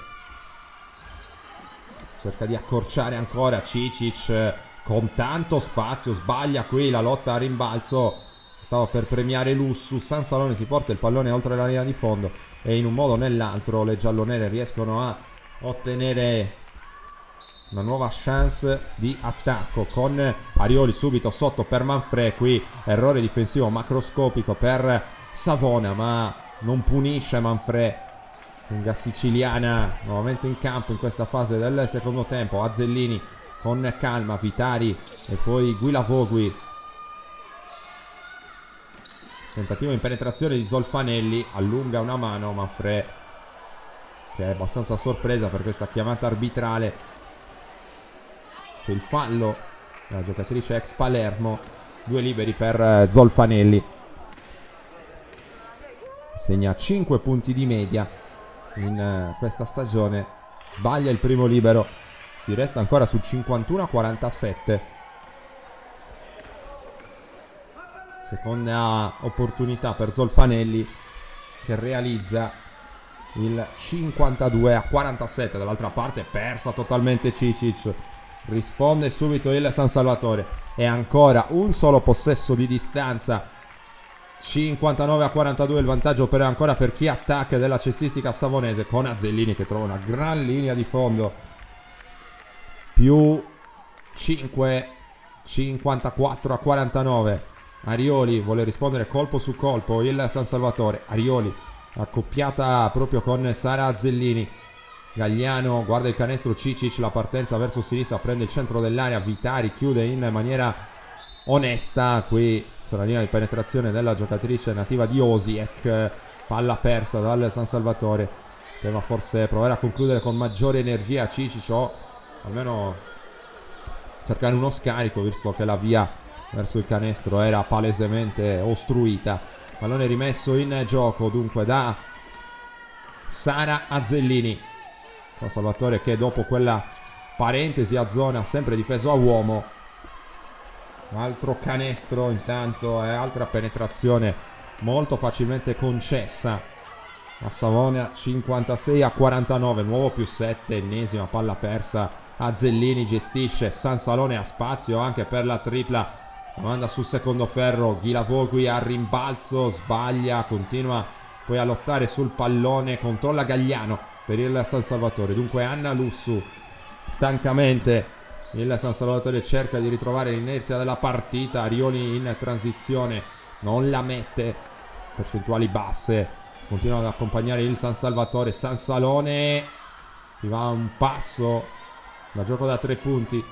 cerca di accorciare ancora Cicic con tanto spazio, sbaglia qui la lotta a rimbalzo, stava per premiare Lussu. San Salone si porta il pallone oltre la linea di fondo e in un modo o nell'altro le giallonere riescono a ottenere una nuova chance di attacco con Arioli subito sotto per Manfred. Qui errore difensivo macroscopico per Savona, ma non punisce Manfred. Lunga siciliana nuovamente in campo in questa fase del secondo tempo. Azzellini con calma, Vitari e poi Guilavogui. Tentativo in penetrazione di Zolfanelli, allunga una mano Manfred, che è abbastanza sorpresa per questa chiamata arbitrale. C'è il fallo della giocatrice ex Palermo, 2 liberi per Zolfanelli. Segna 5 punti di media in questa stagione, sbaglia il primo libero, si resta ancora su 51-47. Seconda opportunità per Zolfanelli che realizza il 52-47. Dall'altra parte persa totalmente Cicic, risponde subito il San Salvatore e ancora un solo possesso di distanza. 59-42 il vantaggio ancora per chi attacca della cestistica savonese, con Azzellini che trova una gran linea di fondo. Più 5, 54-49. Arioli vuole rispondere colpo su colpo il San Salvatore. Arioli accoppiata proprio con Sara Azzellini. Gagliano guarda il canestro, Cicic la partenza verso sinistra, prende il centro dell'area, Vitari chiude in maniera onesta qui sulla linea di penetrazione della giocatrice nativa di Osijek. Palla persa dal San Salvatore, poteva forse provare a concludere con maggiore energia Cicic o almeno cercare uno scarico, visto che la via verso il canestro era palesemente ostruita. Pallone rimesso in gioco dunque da Sara Azzellini. San Salvatore che dopo quella parentesi a zona ha sempre difeso a uomo. Altro canestro intanto e altra penetrazione molto facilmente concessa a Savona. 56-49, nuovo più 7, ennesima palla persa. Azzellini gestisce, San Salone ha spazio anche per la tripla, la manda sul secondo ferro. Guilavogui a rimbalzo, sbaglia, continua poi a lottare sul pallone, controlla Gagliano per il San Salvatore. Dunque Anna Lussu, stancamente il San Salvatore cerca di ritrovare l'inerzia della partita. Arioli in transizione non la mette, percentuali basse, continua ad accompagnare il San Salvatore. San Salone gli va un passo da gioco da 3 punti,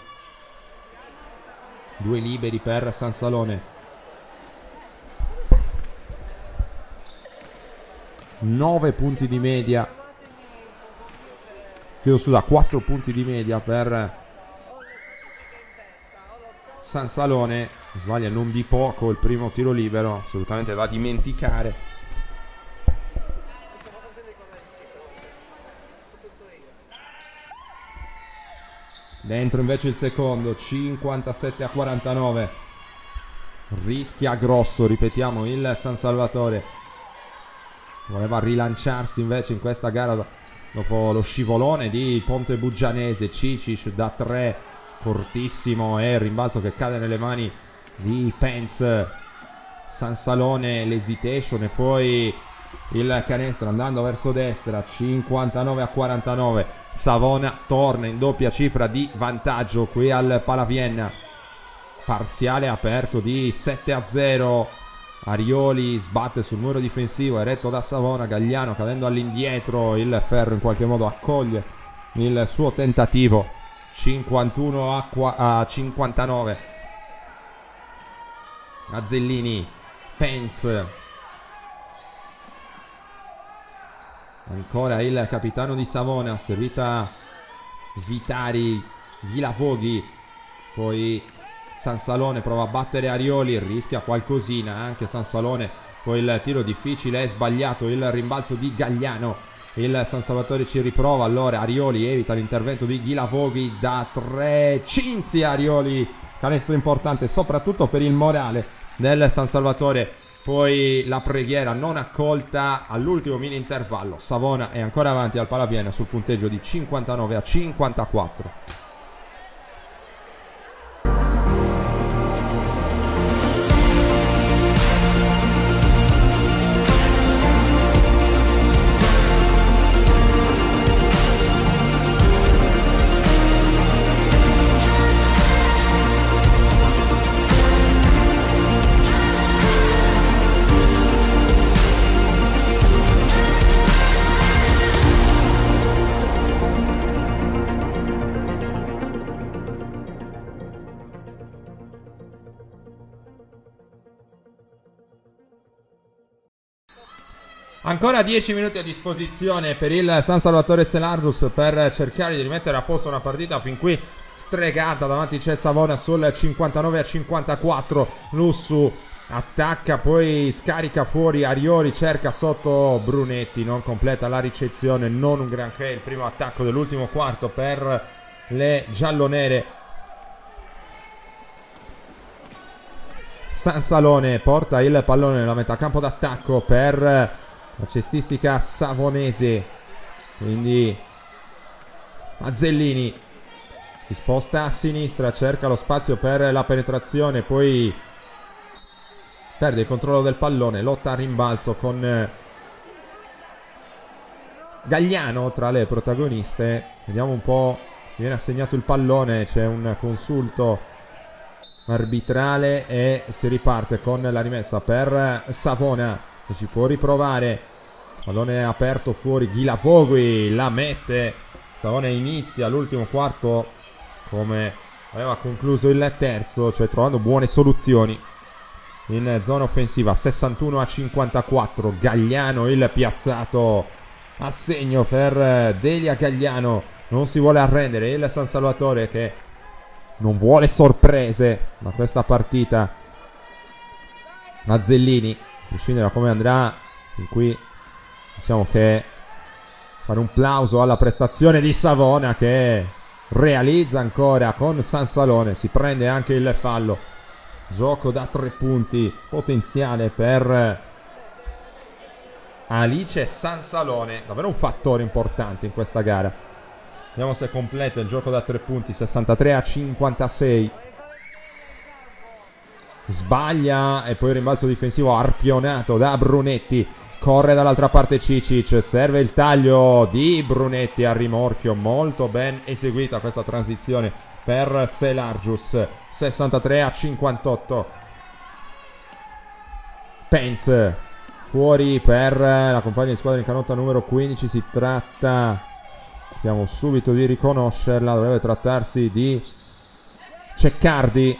2 liberi per San Salone. 9 punti di media, chiedo scusa, 4 punti di media per San Salone. Sbaglia non di poco il primo tiro libero, assolutamente da dimenticare. Dentro invece il secondo, 57-49. Rischia grosso, ripetiamo, il San Salvatore. Voleva rilanciarsi invece in questa gara dopo lo scivolone di Ponte Buggianese. Cicic da 3, cortissimo, e il rimbalzo che cade nelle mani di Pence. San Salone, l'hesitation e poi il canestro andando verso destra. 59-49. Savona torna in doppia cifra di vantaggio qui al Palavienna. Parziale aperto di 7-0. Arioli sbatte sul muro difensivo, è retto da Savona. Gagliano cadendo all'indietro, il ferro in qualche modo accoglie il suo tentativo. 51-59. Azzellini, Pence Ancora il capitano di Savona, servita Vitari, Ghilavoghi, poi Sansalone prova a battere Arioli, rischia qualcosina anche Sansalone, poi il tiro difficile è sbagliato, il rimbalzo di Gagliano, il San Salvatore ci riprova, allora Arioli evita l'intervento di Ghilavoghi da 3, Cinzia Arioli, canestro importante soprattutto per il morale del San Salvatore. Poi la preghiera non accolta all'ultimo mini intervallo. Savona è ancora avanti al Palaviena sul punteggio di 59-54. Ancora 10 minuti a disposizione per il San Salvatore Selargius per cercare di rimettere a posto una partita fin qui stregata. Davanti c'è Savona sul 59-54. Lussu attacca, poi scarica fuori Arioli, cerca sotto Brunetti, non completa la ricezione, non un granché il primo attacco dell'ultimo quarto per le giallonere. Sansalone porta il pallone nella metà campo d'attacco per la cestistica savonese, quindi Mazzellini si sposta a sinistra, cerca lo spazio per la penetrazione, poi perde il controllo del pallone, lotta a rimbalzo con Gagliano tra le protagoniste. Vediamo un po', viene assegnato il pallone, c'è un consulto arbitrale e si riparte con la rimessa per Savona, che ci può riprovare. Pallone aperto fuori, Ghilavogui la mette. Savona inizia l'ultimo quarto come aveva concluso il terzo, cioè trovando buone soluzioni in zona offensiva. 61-54. Gagliano il piazzato a segno per Delia Gagliano. Non si vuole arrendere il San Salvatore, che non vuole sorprese da questa partita. Mazzellini, a prescindere da come andrà, in cui possiamo che fare un plauso alla prestazione di Savona, che realizza ancora con Sansalone, si prende anche il fallo. Gioco da 3 punti potenziale per Alice Sansalone, davvero un fattore importante in questa gara. Vediamo se completa il gioco da 3 punti. 63-56. Sbaglia e poi il rimbalzo difensivo arpionato da Brunetti. Corre dall'altra parte Cicic, serve il taglio di Brunetti a rimorchio, molto ben eseguita questa transizione per Selargius. 63-58. Pence fuori per la compagna di squadra in canotta numero 15, si tratta, cerchiamo subito di riconoscerla, dovrebbe trattarsi di Ceccardi,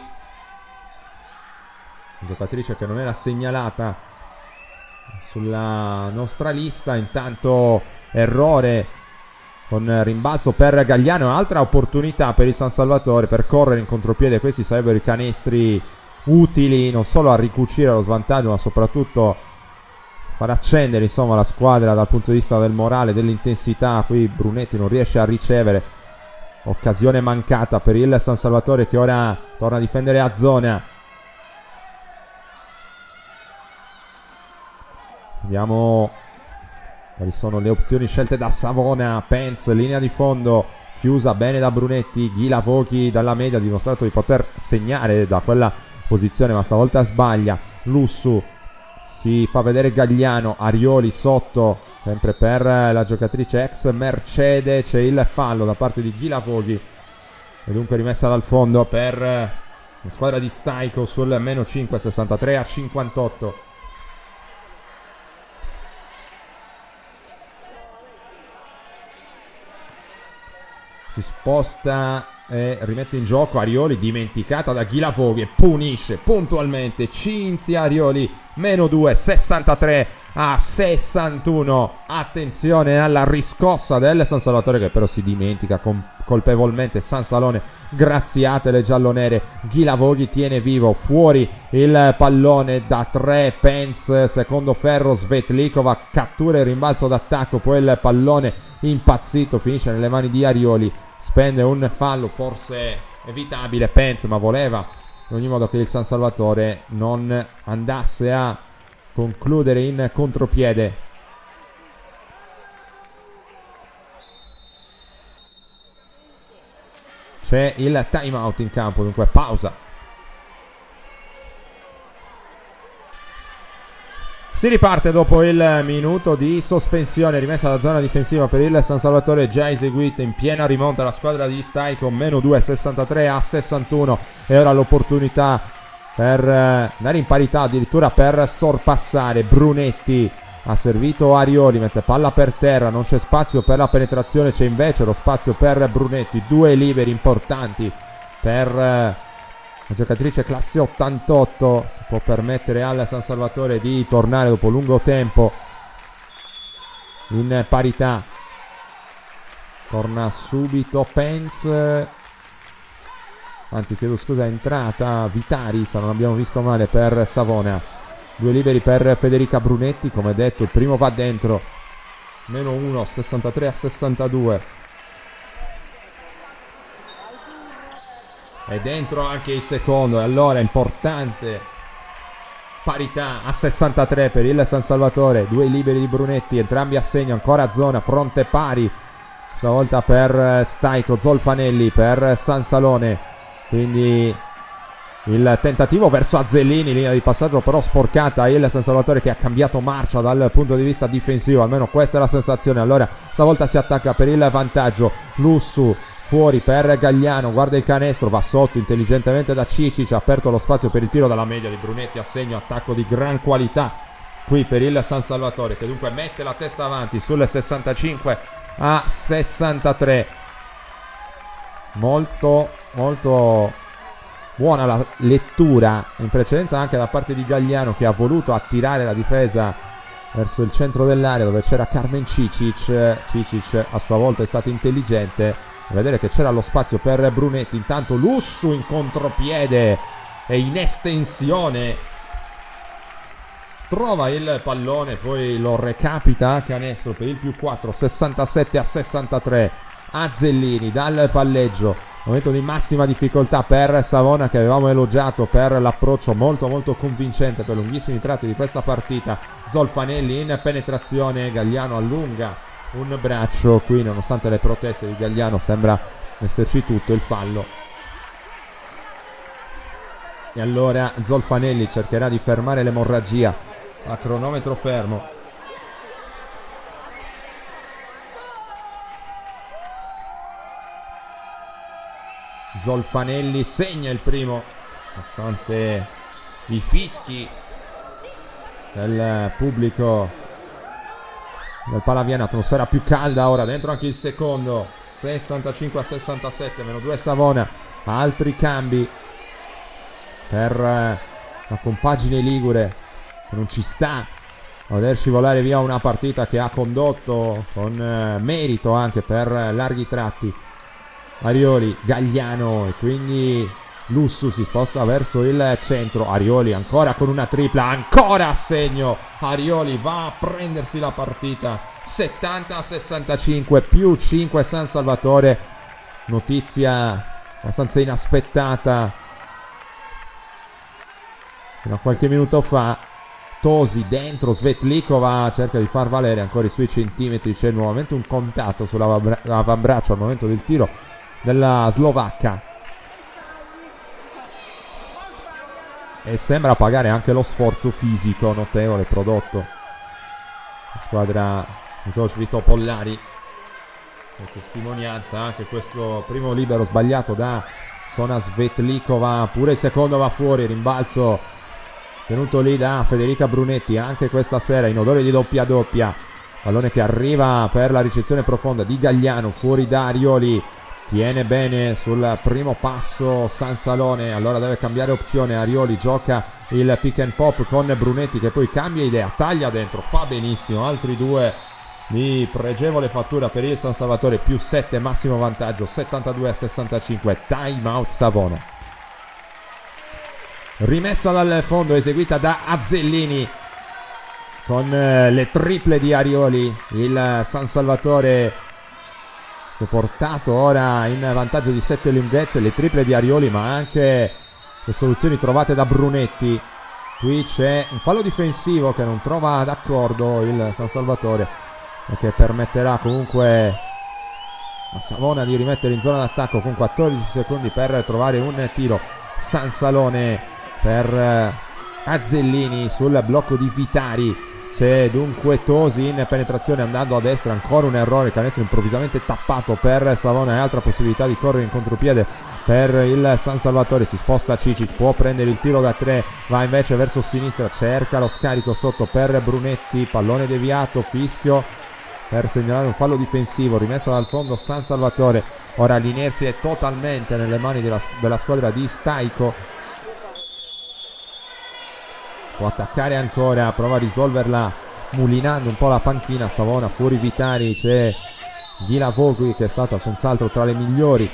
giocatrice che non era segnalata sulla nostra lista. Intanto errore con rimbalzo per Gagliano, altra opportunità per il San Salvatore per correre in contropiede. Questi sarebbero i canestri utili non solo a ricucire lo svantaggio, ma soprattutto far accendere insomma la squadra dal punto di vista del morale, dell'intensità. Qui Brunetti non riesce a ricevere, occasione mancata per il San Salvatore, che ora torna a difendere a zona. Vediamo quali sono le opzioni scelte da Savona. Pence, linea di fondo, chiusa bene da Brunetti. Ghilavoghi dalla media ha dimostrato di poter segnare da quella posizione, ma stavolta sbaglia. Lussu, si fa vedere Gagliano. Arioli sotto, sempre per la giocatrice ex Mercede. C'è il fallo da parte di Ghilavoghi e dunque rimessa dal fondo per la squadra di Staico sul meno 5. 63-58. Si sposta e rimette in gioco Arioli, dimenticata da Ghilavoghi, e punisce puntualmente Cinzia Arioli. Meno 2, a 61. Attenzione alla riscossa del San Salvatore, che però si dimentica colpevolmente San Salone. Graziate le giallonere. Ghilavoghi tiene vivo, fuori il pallone da 3. Pence, secondo ferro, Svetlikova cattura il rimbalzo d'attacco, poi il pallone impazzito finisce nelle mani di Arioli. Spende un fallo forse evitabile Pence, ma voleva in ogni modo che il San Salvatore non andasse a concludere in contropiede. C'è il time out in campo, dunque pausa. Si riparte dopo il minuto di sospensione, rimessa la zona difensiva per il San Salvatore, già eseguita in piena rimonta la squadra di Staico, -2, 63 a 61, e ora l'opportunità per andare in parità, addirittura per sorpassare. Brunetti ha servito Arioli, mette palla per terra, non c'è spazio per la penetrazione, c'è invece lo spazio per Brunetti. 2 liberi importanti per la giocatrice classe 88, può permettere al San Salvatore di tornare dopo lungo tempo in parità. Torna subito Pence, anzi chiedo scusa, è entrata Vitaris, non abbiamo visto male, per Savona. 2 liberi per Federica Brunetti, come detto il primo va dentro, -1, 63 a 62. E dentro anche il secondo, e allora importante parità a 63 per il San Salvatore. 2 liberi di Brunetti, entrambi a segno, ancora zona, fronte pari stavolta per Staico. Zolfanelli per San Salone, quindi il tentativo verso Azzellini, linea di passaggio però sporcata. Il San Salvatore che ha cambiato marcia dal punto di vista difensivo, almeno questa è la sensazione. Allora stavolta si attacca per il vantaggio. Lussu fuori per Gagliano, guarda il canestro, va sotto intelligentemente da Cicic, ha aperto lo spazio per il tiro dalla media di Brunetti a segno. Attacco di gran qualità qui per il San Salvatore, che dunque mette la testa avanti sul 65 a 63. Molto buona la lettura in precedenza anche da parte di Gagliano, che ha voluto attirare la difesa verso il centro dell'area dove c'era Carmen Cicic. Cicic a sua volta è stato intelligente a vedere che c'era lo spazio per Brunetti. Intanto Lussu in contropiede e in estensione trova il pallone, poi lo recapita a canestro per il +4, 67 a 63. Azzellini dal palleggio, momento di massima difficoltà per Savona, che avevamo elogiato per l'approccio molto convincente per lunghissimi tratti di questa partita. Zolfanelli in penetrazione, Gagliano allunga un braccio, qui nonostante le proteste di Gagliano sembra esserci tutto. Il fallo, e allora Zolfanelli cercherà di fermare l'emorragia a cronometro fermo. Zolfanelli segna il primo, nonostante i fischi del pubblico del Palaviana. Atmosfera più calda ora, dentro anche il secondo, 65 a 67, -2 Savona. Altri cambi per la compagine ligure, che non ci sta a veder scivolare via una partita che ha condotto con merito anche per larghi tratti. Arioli, Gagliano, e quindi Lussu si sposta verso il centro. Arioli ancora con una tripla, ancora a segno. Arioli va a prendersi la partita, 70 a 65, +5 San Salvatore. Notizia abbastanza inaspettata fino a qualche minuto fa. Tosi dentro, Svetlikova cerca di far valere ancora i suoi centimetri. C'è nuovamente un contatto sull'avambraccio al momento del tiro della slovacca, e sembra pagare anche lo sforzo fisico notevole prodotto la squadra di coach Vito Pollari. E testimonianza anche questo primo libero sbagliato da Sona Svetlikova. Pure il secondo va fuori, rimbalzo tenuto lì da Federica Brunetti anche questa sera in odore di doppia. Pallone che arriva per la ricezione profonda di Gagliano, fuori da Arioli. Tiene bene sul primo passo San Salone, allora deve cambiare opzione. Arioli gioca il pick and pop con Brunetti che poi cambia idea, taglia dentro, fa benissimo, altri due di pregevole fattura per il San Salvatore, più 7, massimo vantaggio 72-65, time out Savona. Rimessa dal fondo eseguita da Azzellini con le triple di Arioli. Il San Salvatore si è portato ora in vantaggio di 7 lunghezze, le triple di Arioli ma anche le soluzioni trovate da Brunetti. Qui c'è un fallo difensivo che non trova d'accordo il San Salvatore e che permetterà comunque a Savona di rimettere in zona d'attacco con 14 secondi per trovare un tiro. Sansalone per Azzellini sul blocco di Vitari. C'è dunque Tosi in penetrazione andando a destra, ancora un errore, canestro improvvisamente tappato per Savona e altra possibilità di correre in contropiede per il San Salvatore. Si sposta Cicic, può prendere il tiro da 3, va invece verso sinistra, cerca lo scarico sotto per Brunetti, pallone deviato, fischio per segnalare un fallo difensivo, rimessa dal fondo San Salvatore. Ora l'inerzia è totalmente nelle mani della squadra di Staico. Può attaccare ancora, prova a risolverla mulinando un po' la panchina. Savona fuori Vitari, c'è Ghila Vogui che è stata senz'altro tra le migliori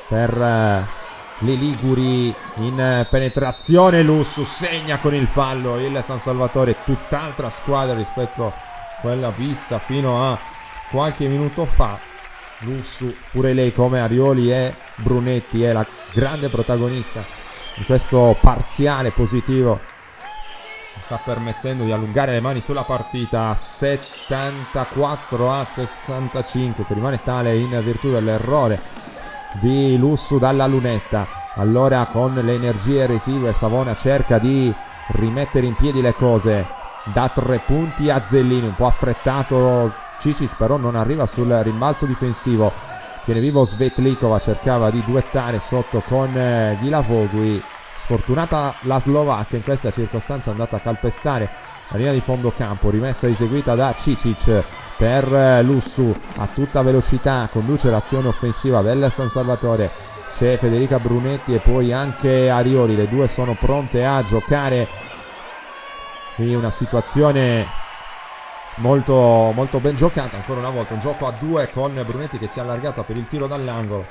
per le Liguri in penetrazione. Lussu segna con il fallo, il San Salvatore tutt'altra squadra rispetto a quella vista fino a qualche minuto fa. Lussu, pure lei come Arioli e Brunetti, è la grande protagonista in questo parziale positivo, sta permettendo di allungare le mani sulla partita. 74-65 che rimane tale in virtù dell'errore di Lussu dalla lunetta. Allora con le energie residue Savona cerca di rimettere in piedi le cose. Da 3 punti Azzellini, un po' affrettato Cicic, però non arriva sul rimbalzo difensivo. Tiene vivo Svetlikova, cercava di duettare sotto con Ghila Vogui. Sfortunata la Slovacca in questa circostanza, è andata a calpestare la linea di fondo campo. Rimessa eseguita da Cicic per Lussu a tutta velocità, conduce l'azione offensiva del San Salvatore. C'è Federica Brunetti e poi anche Arioli, le due sono pronte a giocare. Qui una situazione molto, molto ben giocata, ancora una volta un gioco a 2 con Brunetti che si è allargata per il tiro dall'angolo.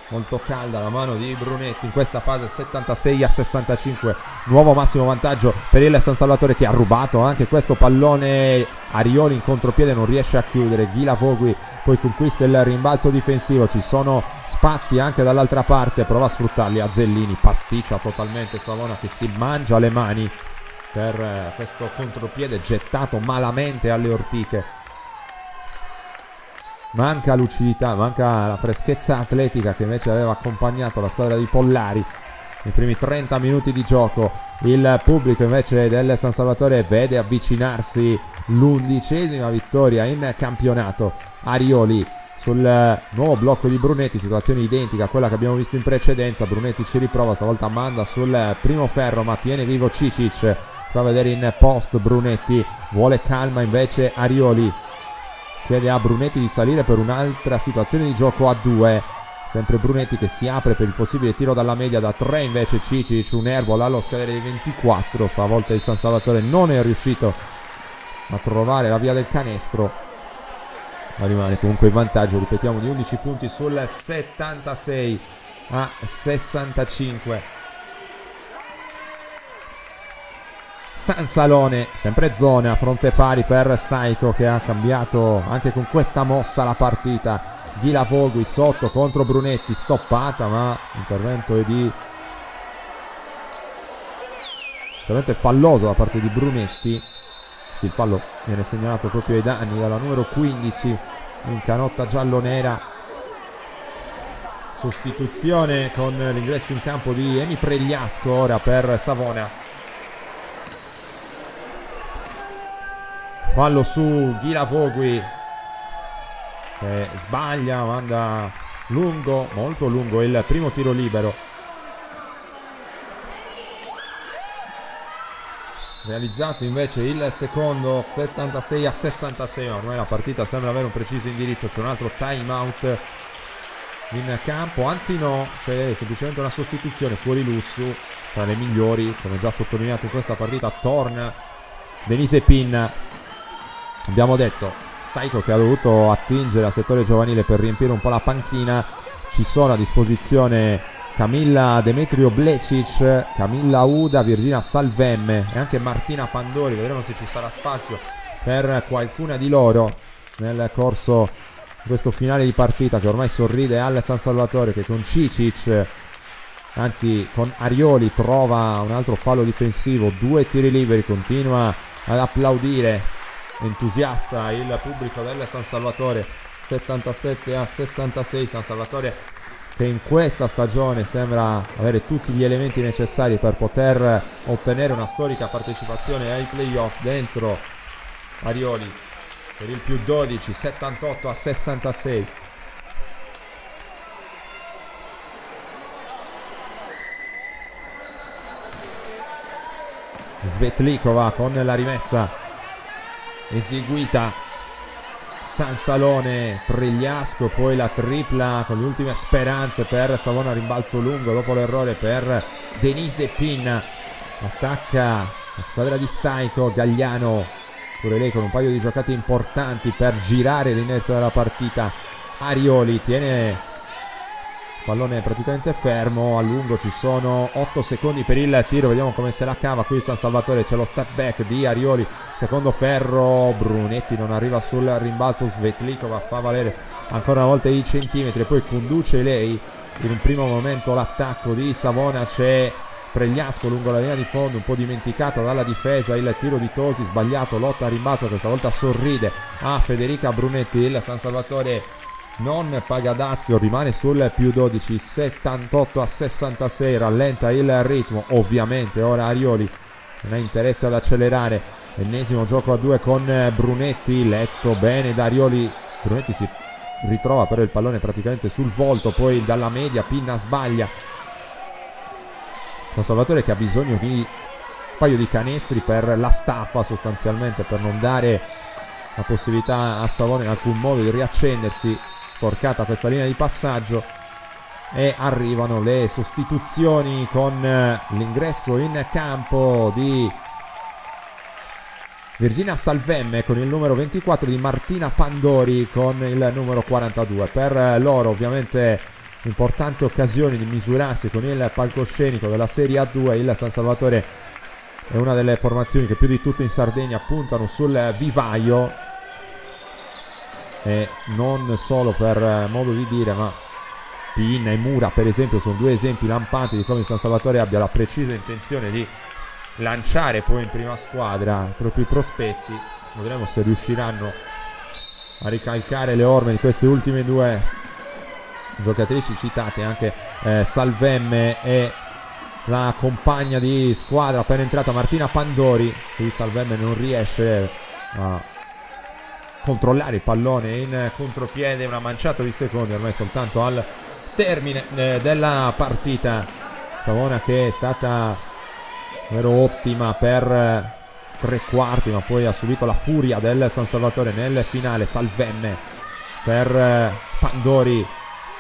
Molto calda la mano di Brunetti in questa fase, 76-65, nuovo massimo vantaggio per il San Salvatore che ha rubato anche questo pallone. Arioli in contropiede non riesce a chiudere, Ghila Vogui poi conquista il rimbalzo difensivo, ci sono spazi anche dall'altra parte, prova a sfruttarli Azzellini, pasticcia totalmente Savona che si mangia le mani per questo contropiede gettato malamente alle ortiche. Manca lucidità, manca la freschezza atletica che invece aveva accompagnato la squadra di Pollari nei primi 30 minuti di gioco. Il pubblico invece del San Salvatore vede avvicinarsi l'11ª vittoria in campionato. Arioli sul nuovo blocco di Brunetti, situazione identica a quella che abbiamo visto in precedenza. Brunetti ci riprova, stavolta manda sul primo ferro ma tiene vivo Cicic. Fa vedere in post Brunetti, vuole calma invece Arioli, chiede a Brunetti di salire per un'altra situazione di gioco a 2. Sempre Brunetti che si apre per il possibile tiro dalla media da 3, invece Cicic, un airball allo scadere di 24. Stavolta il San Salvatore non è riuscito a trovare la via del canestro, ma rimane comunque in vantaggio, ripetiamo, di 11 punti sul 76-65. Sansalone, sempre zone a fronte pari per Staico che ha cambiato anche con questa mossa la partita. Ghila Vogui sotto contro Brunetti, stoppata, ma intervento è falloso da parte di Brunetti. Sì, il fallo viene segnalato proprio ai danni dalla numero 15 in canotta giallonera. Sostituzione con l'ingresso in campo di Emi Pregliasco ora per Savona. Fallo su Ghila Vogui che sbaglia, manda lungo, molto lungo il primo tiro libero. Realizzato invece il secondo, 76-66. Ormai la partita sembra avere un preciso indirizzo, c'è un altro time out in campo, anzi no, c'è semplicemente una sostituzione, fuori Lussu tra le migliori, come già sottolineato in questa partita. Torna Denise Pin. Abbiamo detto Staiko che ha dovuto attingere al settore giovanile per riempire un po' la panchina. Ci sono a disposizione Camilla Demetrio Blecic, Camilla Uda, Virginia Salvemme e anche Martina Pandori. Vedremo se ci sarà spazio per qualcuna di loro nel corso di questo finale di partita, che ormai sorride al San Salvatore, che con Cicic, anzi con Arioli, trova un altro fallo difensivo, 2 tiri liberi. Continua ad applaudire entusiasta il pubblico del San Salvatore. 77-66, San Salvatore che in questa stagione sembra avere tutti gli elementi necessari per poter ottenere una storica partecipazione ai playoff. Dentro Arioli per il più 12, 78-66. Svetlikova con la rimessa eseguita. Sansalone, Pregliasco, poi la tripla con le ultime speranze per Savona, rimbalzo lungo dopo l'errore per Denise Pin. Attacca la squadra di Staiko, Gagliano, pure lei con un paio di giocate importanti per girare l'inizio della partita. Arioli tiene pallone praticamente fermo, a lungo ci sono 8 secondi per il tiro, vediamo come se la cava qui San Salvatore. C'è lo step back di Arioli, secondo ferro, Brunetti non arriva sul rimbalzo, Svetlikova fa valere ancora una volta i centimetri e poi conduce lei in un primo momento l'attacco di Savona. C'è Pregliasco lungo la linea di fondo, un po' dimenticata dalla difesa, il tiro di Tosi sbagliato, lotta a rimbalzo, questa volta sorride a Federica Brunetti. Il San Salvatore non paga dazio, rimane sul più 12, 78-66, rallenta il ritmo. Ovviamente ora Arioli non ha interesse ad accelerare. Ennesimo gioco a 2 con Brunetti, letto bene da Arioli. Brunetti si ritrova però il pallone praticamente sul volto, poi dalla media Pinna sbaglia. Un Salvatore che ha bisogno di un paio di canestri per la staffa, sostanzialmente, per non dare la possibilità a Savona in alcun modo di riaccendersi. Sporcata questa linea di passaggio e arrivano le sostituzioni con l'ingresso in campo di Virginia Salvemme con il numero 24, di Martina Pandori con il numero 42. Per loro ovviamente importante occasione di misurarsi con il palcoscenico della Serie A2. Il San Salvatore è una delle formazioni che più di tutte in Sardegna puntano sul vivaio, e non solo per modo di dire, ma Pin e Mura per esempio sono 2 esempi lampanti di come il San Salvatore abbia la precisa intenzione di lanciare poi in prima squadra i propri prospetti. Vedremo se riusciranno a ricalcare le orme di queste ultime 2 giocatrici citate, anche Salvemme e la compagna di squadra appena entrata Martina Pandori. Qui Salvemme non riesce a controllare il pallone in contropiede, una manciata di secondi ormai soltanto al termine della partita. Savona che è stata davvero ottima per 3 quarti, ma poi ha subito la furia del San Salvatore nel finale. Salvemme per Pandori,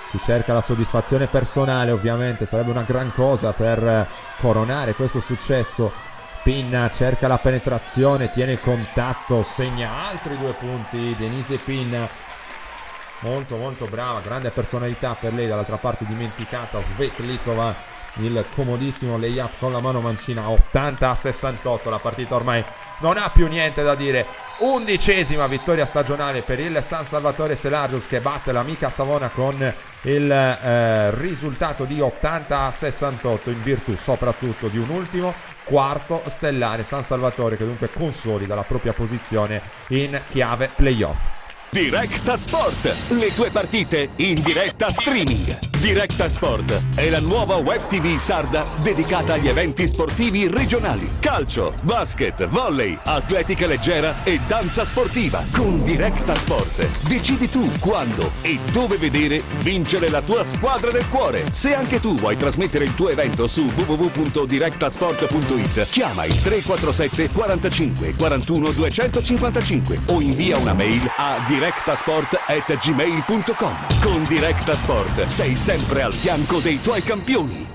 si cerca la soddisfazione personale, ovviamente sarebbe una gran cosa per coronare questo successo. Pin cerca la penetrazione, tiene il contatto, segna altri 2 punti. Denise Pin molto molto brava, grande personalità per lei. Dall'altra parte dimenticata Svetlikova, il comodissimo layup con la mano mancina. 80-68, la partita ormai non ha più niente da dire. 11ª vittoria stagionale per il San Salvatore Selargius, che batte l'amica Savona con il risultato di 80-68, in virtù soprattutto di un ultimo quarto stellare. San Salvatore che dunque consolida la propria posizione in chiave playoff. Directa Sport, le tue partite in diretta streaming. Directa Sport è la nuova web TV sarda dedicata agli eventi sportivi regionali. Calcio, basket, volley, atletica leggera e danza sportiva. Con Directa Sport decidi tu quando e dove vedere vincere la tua squadra del cuore. Se anche tu vuoi trasmettere il tuo evento su www.directasport.it, chiama il 347 45 41 255 o invia una mail a directasport@gmail.com. Con Directa Sport sei sempre al fianco dei tuoi campioni.